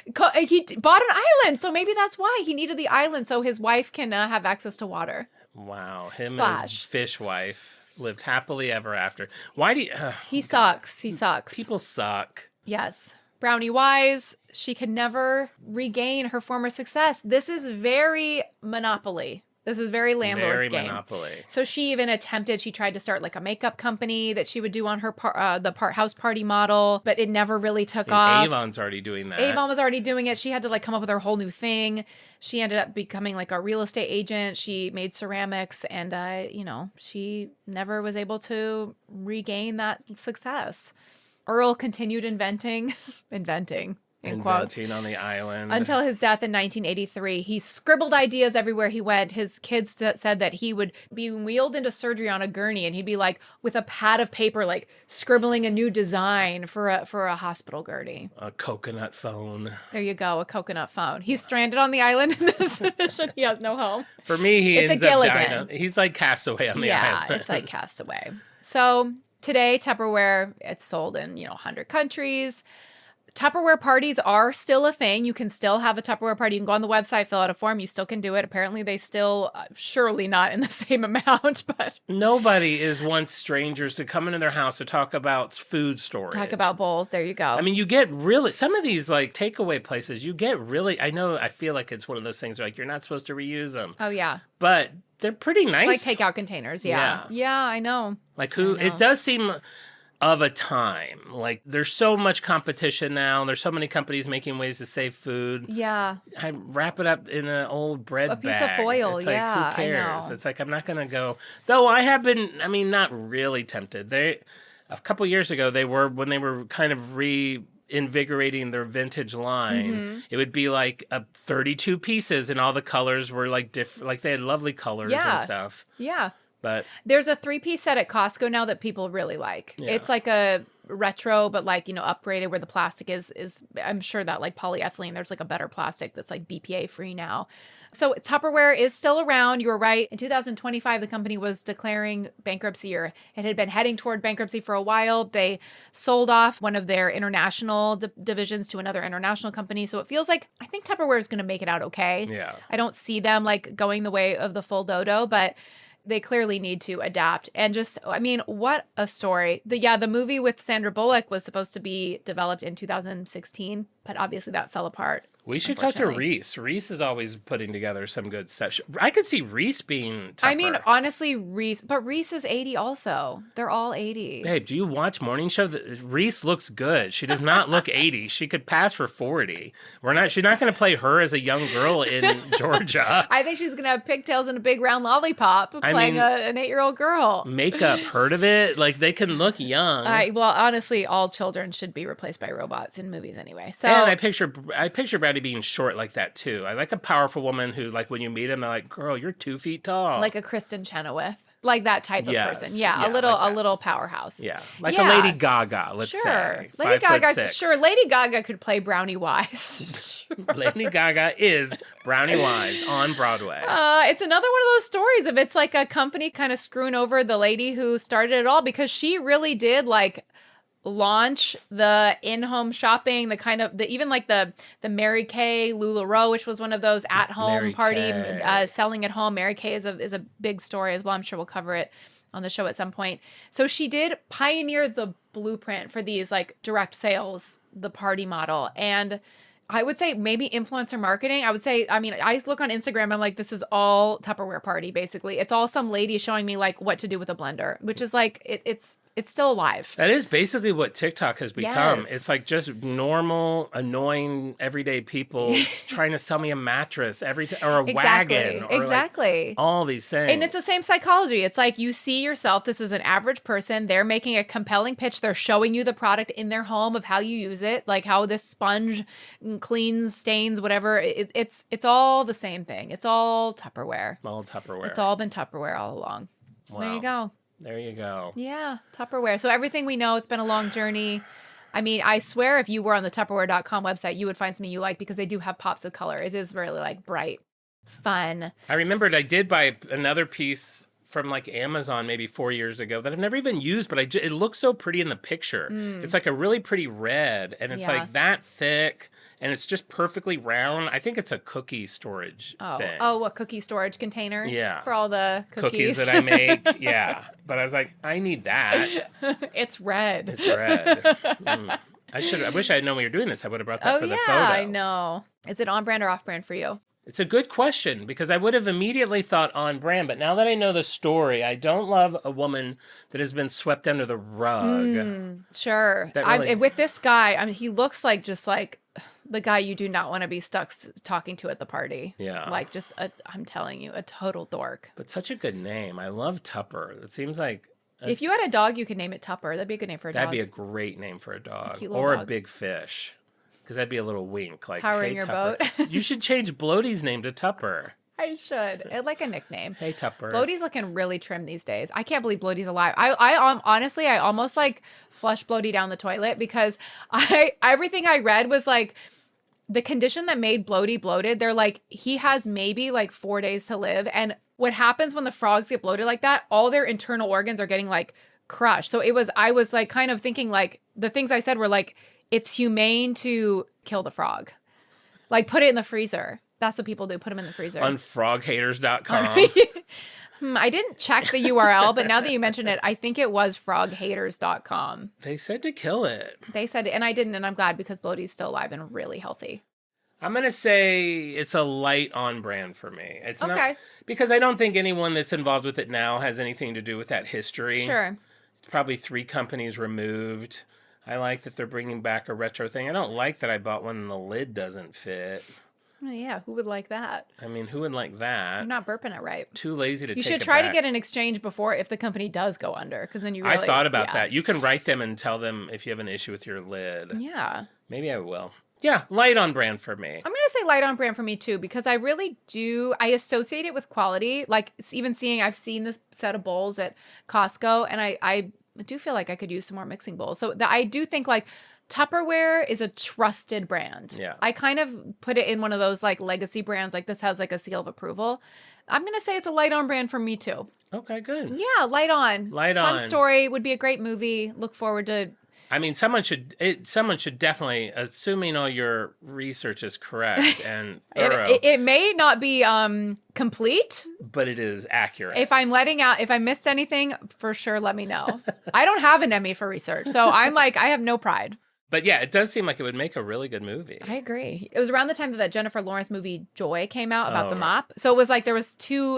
He bought an island, so maybe that's why he needed the island so his wife can have access to water. Wow, him Splash. and his fish wife lived happily ever after. Why do you... He sucks. He sucks. People suck. Yes. Brownie Wise, she can never regain her former success. This is very Monopoly. This is very landlord's game. Monopoly. So she tried to start like a makeup company that she would do on her house party model, but it never really took off. Avon's already doing that. Avon was already doing it. She had to like come up with her whole new thing. She ended up becoming like a real estate agent. She made ceramics and, she never was able to regain that success. Earl continued inventing. In quotes, on the island. Until his death in 1983. He scribbled ideas everywhere he went. His kids said that he would be wheeled into surgery on a gurney and he'd be like with a pad of paper, like scribbling a new design for a hospital gurney. A coconut phone. There you go, a coconut phone. He's stranded on the island in this edition. He has no home. For me, it's ends up dying. He's like Castaway on the island. Yeah, it's like Castaway. So today, Tupperware, it's sold in 100 countries. Tupperware parties are still a thing. You can still have a Tupperware party. You can go on the website, fill out a form. You still can do it. Apparently, they still, surely not in the same amount, but... Nobody wants strangers to come into their house to talk about food storage. Talk about bowls. There you go. I mean, you get really... Some of these, like, takeaway places, you get really... I feel like it's one of those things where, like, you're not supposed to reuse them. Oh, yeah. But they're pretty nice. Like takeout containers, yeah. Yeah, I know. Like, it does seem... of a time. Like, there's so much competition now. There's so many companies making ways to save food. Yeah. I wrap it up in an old bread bag. A piece of foil, it's like, yeah, who cares? I know. It's like, I'm not going to go. Though I have been, not really tempted. A couple years ago, when they were kind of reinvigorating their vintage line, it would be like 32 pieces and all the colors were like different. Like, they had lovely colors and stuff. Yeah. But there's a 3-piece set at Costco now that people really like. Yeah. It's like a retro, but like, upgraded where the plastic is I'm sure that like polyethylene, there's like a better plastic that's like BPA free now. So Tupperware is still around. You were right. In 2025, the company was declaring bankruptcy, or it had been heading toward bankruptcy for a while. They sold off one of their international divisions to another international company. So it feels like, I think Tupperware is going to make it out okay. Yeah. I don't see them like going the way of the full dodo, but they clearly need to adapt. And just, what a story. The movie with Sandra Bullock was supposed to be developed in 2016, but obviously that fell apart. We should talk to Reese. Reese is always putting together some good stuff. I could see Reese being Tupper. I mean, honestly, Reese is 80 also. They're all 80. Babe, do you watch morning show? Reese looks good. She does not look 80. She could pass for 40. She's not going to play her as a young girl in Georgia. I think she's going to have pigtails and a big round lollipop playing an 8-year-old girl. Makeup, heard of it? Like, they can look young. Well, honestly, all children should be replaced by robots in movies anyway. So, and I picture Brownie being short like that too. I like a powerful woman who, like, when you meet him, they're like, "Girl, you're 2 feet tall." Like a Kristen Chenoweth, like that type of person. Yeah, yeah, a little powerhouse. Yeah, like a Lady Gaga. Let's say Lady Gaga. 5'6". Sure, Lady Gaga could play Brownie Wise. Lady Gaga is Brownie Wise on Broadway. It's another one of those stories of it's like a company kind of screwing over the lady who started it all, because she really did like launch the in-home shopping, the kind of even like the Mary Kay LuLaRoe, which was one of those at-home party selling at home. Mary Kay is a big story as well. I'm sure we'll cover it on the show at some point. So she did pioneer the blueprint for these like direct sales, the party model. And I would say maybe influencer marketing. I look on Instagram and I'm like, this is all Tupperware party, basically. It's all some lady showing me like what to do with a blender, which is like, it's still alive. That is basically what TikTok has become. Yes. It's like just normal, annoying, everyday people trying to sell me a mattress or a wagon. Or like all these things. And it's the same psychology. It's like you see yourself, this is an average person. They're making a compelling pitch. They're showing you the product in their home of how you use it, like how this sponge cleans, stains, whatever. It's all the same thing. It's all Tupperware. All Tupperware. It's all been Tupperware all along. Wow. There you go. There you go. Yeah, Tupperware. So everything we know, it's been a long journey. I mean, I swear if you were on the Tupperware.com website, you would find something you like, because they do have pops of color. It is really like bright, fun. I remembered I did buy another piece from like Amazon maybe 4 years ago that I've never even used, but it looks so pretty in the picture. It's like a really pretty red, and it's like that thick, and it's just perfectly round. I think it's a cookie storage thing. Oh, a cookie storage container? Yeah. For all the cookies that I make. Yeah. But I was like, I need that. It's red. It's red. I wish I had known we were doing this. I would have brought that for the photo. I know. Is it on brand or off brand for you? It's a good question, because I would have immediately thought on brand, but now that I know the story, I don't love a woman that has been swept under the rug. Sure. With this guy, I mean, he looks like just like the guy you do not want to be stuck talking to at the party. Yeah. Like just, I'm telling you, a total dork. But such a good name. I love Tupper. It seems like... If you had a dog, you could name it Tupper. That'd be a good name for a dog. That'd be a great name for a dog. Or a big fish. Because that'd be a little wink. Like, powering your Tupper. boat. You should change Bloaty's name to Tupper. I should. I like a nickname. Hey, Tupper. Bloaty's looking really trim these days. I can't believe Bloaty's alive. I honestly, I almost like flushed Bloaty down the toilet, because everything I read was like the condition that made Bloaty bloated. They're like, he has maybe like 4 days to live. And what happens when the frogs get bloated like that, all their internal organs are getting like crushed. So I was like kind of thinking like the things I said were like, it's humane to kill the frog. Like put it in the freezer. That's what people do. Put them in the freezer. On froghaters.com. I didn't check the URL, but now that you mention it, I think it was froghaters.com. They said to kill it. They said, and I didn't, and I'm glad, because Bloaty's still alive and really healthy. I'm going to say it's a light on brand for me. It's okay. Not, because I don't think anyone that's involved with it now has anything to do with that history. Sure. It's probably 3 companies removed. I like that they're bringing back a retro thing. I don't like that I bought one and the lid doesn't fit. Yeah, who would like that? I mean, who would like that? You're not burping it right. Too lazy to take it back. You should try to get an exchange before if the company does go under, because then you really... I thought about that. You can write them and tell them if you have an issue with your lid. Yeah. Maybe I will. Yeah, light on brand for me. I'm going to say light on brand for me too, because I really do, I associate it with quality. Like even I've seen this set of bowls at Costco, and I do feel like I could use some more mixing bowls. So I do think like Tupperware is a trusted brand. Yeah. I kind of put it in one of those like legacy brands, like this has like a seal of approval. I'm going to say it's a light on brand for me too. Okay, good. Yeah, light on. Light on. Fun story, would be a great movie. Look forward to... I mean, someone should definitely, assuming all your research is correct and thorough. It may not be complete, but it is accurate. If I missed anything, for sure, let me know. I don't have an Emmy for research, so I'm like, I have no pride. But yeah, it does seem like it would make a really good movie. I agree. It was around the time that Jennifer Lawrence movie Joy came out about the mop. So it was like there was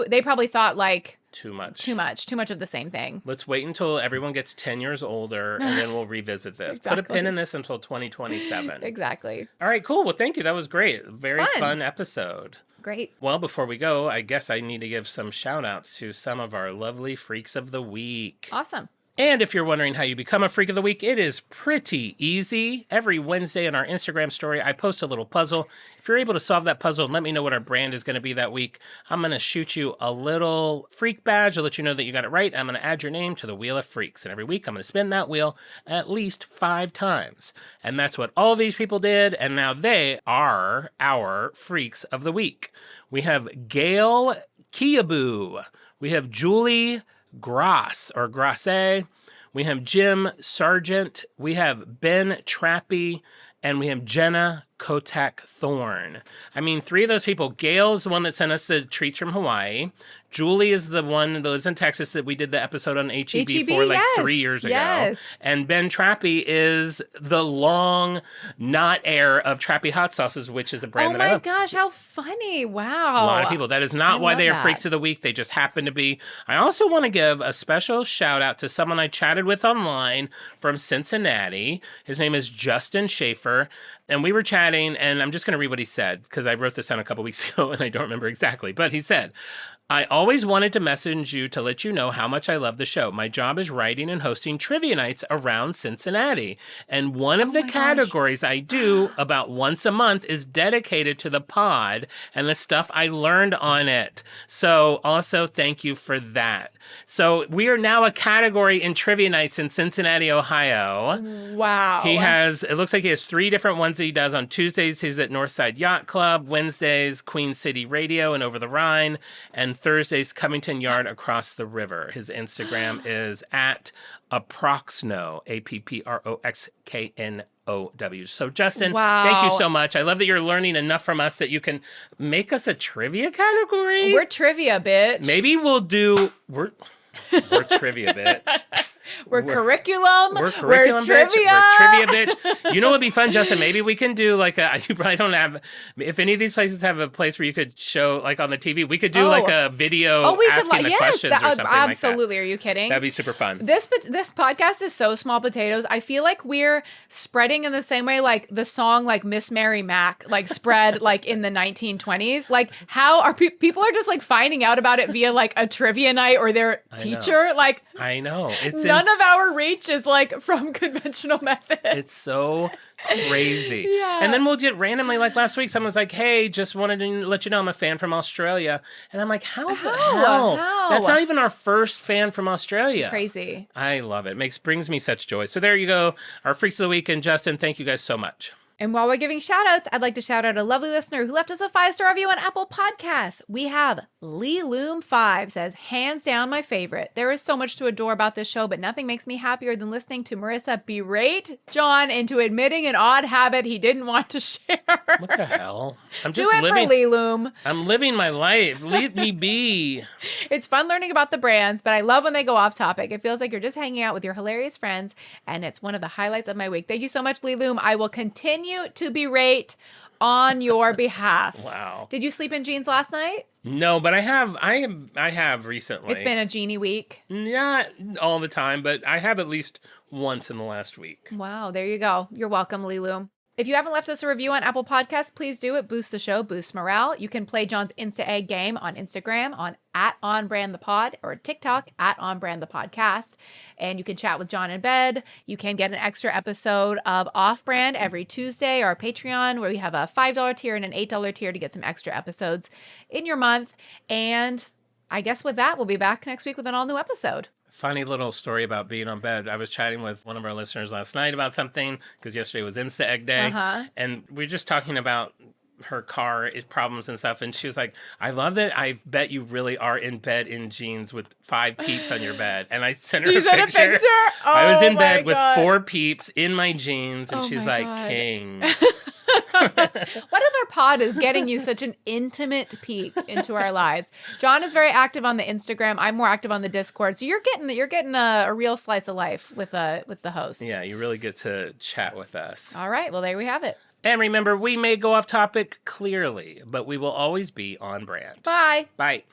they probably thought like too much of the same thing. Let's wait until everyone gets 10 years older and then we'll revisit this. Exactly. Put a pin in this until 2027. Exactly. All right, cool. Well, thank you. That was great. Very fun episode. Great. Well, before we go, I guess I need to give some shout outs to some of our lovely freaks of the week. Awesome. And if you're wondering how you become a Freak of the Week, it is pretty easy. Every Wednesday in our Instagram story, I post a little puzzle. If you're able to solve that puzzle and let me know what our brand is going to be that week, I'm going to shoot you a little freak badge to let you know that you got it right. I'm going to add your name to the Wheel of Freaks. And every week, I'm going to spin that wheel at least 5 times. And that's what all these people did. And now they are our Freaks of the Week. We have Gail Kiaboo. We have Julie Grass or Grasse. We have Jim Sargent. We have Ben Trappy. And we have Jenna Kotak Thorne. I mean, 3 of those people. Gail's the one that sent us the treats from Hawaii. Julie is the one that lives in Texas that we did the episode on HEB for like 3 years ago. Yes. And Ben Trappy is the long not heir of Trappy Hot Sauces, which is a brand that I love. Oh my gosh, how funny. Wow. A lot of people. That is not why they are Freaks of the Week. They just happen to be. I also want to give a special shout out to someone I chatted with online from Cincinnati. His name is Justin Schaefer. And we were chatting, and I'm just going to read what he said, because I wrote this down a couple weeks ago, and I don't remember exactly. But he said, I always wanted to message you to let you know how much I love the show. My job is writing and hosting trivia nights around Cincinnati. And one of the categories I do about once a month is dedicated to the pod and the stuff I learned on it. So also thank you for that. So we are now a category in trivia nights in Cincinnati, Ohio. Wow. It looks like he has 3 different ones that he does. On Tuesdays, he's at Northside Yacht Club. Wednesdays, Queen City Radio and Over the Rhine. And Thursdays, Covington Yard across the river. His Instagram is at Approxno, APPROXKNOW. So, Justin, Thank you so much. I love that you're learning enough from us that you can make us a trivia category. We're trivia, bitch. Maybe we'll do... We're trivia, bitch. We're curriculum. We're curriculum, we're trivia. Bitch. We're trivia, bitch. You know what would be fun, Justin? Maybe we can do like you probably don't have, if any of these places have a place where you could show like on the TV, we could do like a video asking the questions or something absolutely. like that. Are you kidding? That'd be super fun. This podcast is so small potatoes. I feel like we're spreading in the same way like the song like Miss Mary Mac like spread like in the 1920s. Like how are people are just like finding out about it via like a trivia night or their teacher. Like I know. It's none of our reach is like from conventional methods. It's so crazy. Yeah. And then we'll get randomly, like last week, someone's like, hey, just wanted to let you know I'm a fan from Australia. And I'm like, how the hell? How? That's not even our first fan from Australia. Crazy. I love it. Brings me such joy. So there you go. Our Freaks of the Week. And Justin, thank you guys so much. And while we're giving shout outs, I'd like to shout out a lovely listener who left us a 5-star review on Apple Podcasts. We have Lee Loom 5 says, hands down my favorite. There is so much to adore about this show, but nothing makes me happier than listening to Marisa berate Jon into admitting an odd habit he didn't want to share. What the hell? I'm just living for Lee Loom. I'm living my life. Leave me be. It's fun learning about the brands, but I love when they go off topic. It feels like you're just hanging out with your hilarious friends, and it's one of the highlights of my week. Thank you so much, Lee Loom. I will continue to berate on your behalf. Wow. Did you sleep in jeans last night? No, but I have recently. It's been a genie week. Not all the time, but I have at least once in the last week. Wow, there you go. You're welcome, Lilu. If you haven't left us a review on Apple Podcasts, please do. It boosts the show, boosts morale. You can play Jon's Insta Egg game on Instagram on @OnBrandThePod or TikTok @OnBrandThePodcast. And you can chat with Jon in bed. You can get an extra episode of Off Brand every Tuesday, our Patreon, where we have a $5 tier and an $8 tier to get some extra episodes in your month. And I guess with that, we'll be back next week with an all new episode. Funny little story about being on bed. I was chatting with one of our listeners last night about something because yesterday was Insta Egg Day. And we were just talking about her car problems and stuff. And she was like, I love that. I bet you really are in bed in jeans with 5 peeps on your bed. And I sent her a picture. Oh, I was in bed with 4 peeps in my jeans. And she's like, God. king. What other pod is getting you such an intimate peek into our lives? Jon is very active on the Instagram. I'm more active on the Discord. So you're getting a real slice of life with the host. Yeah, you really get to chat with us. All right. Well, there we have it. And remember, we may go off topic clearly, but we will always be on brand. Bye. Bye.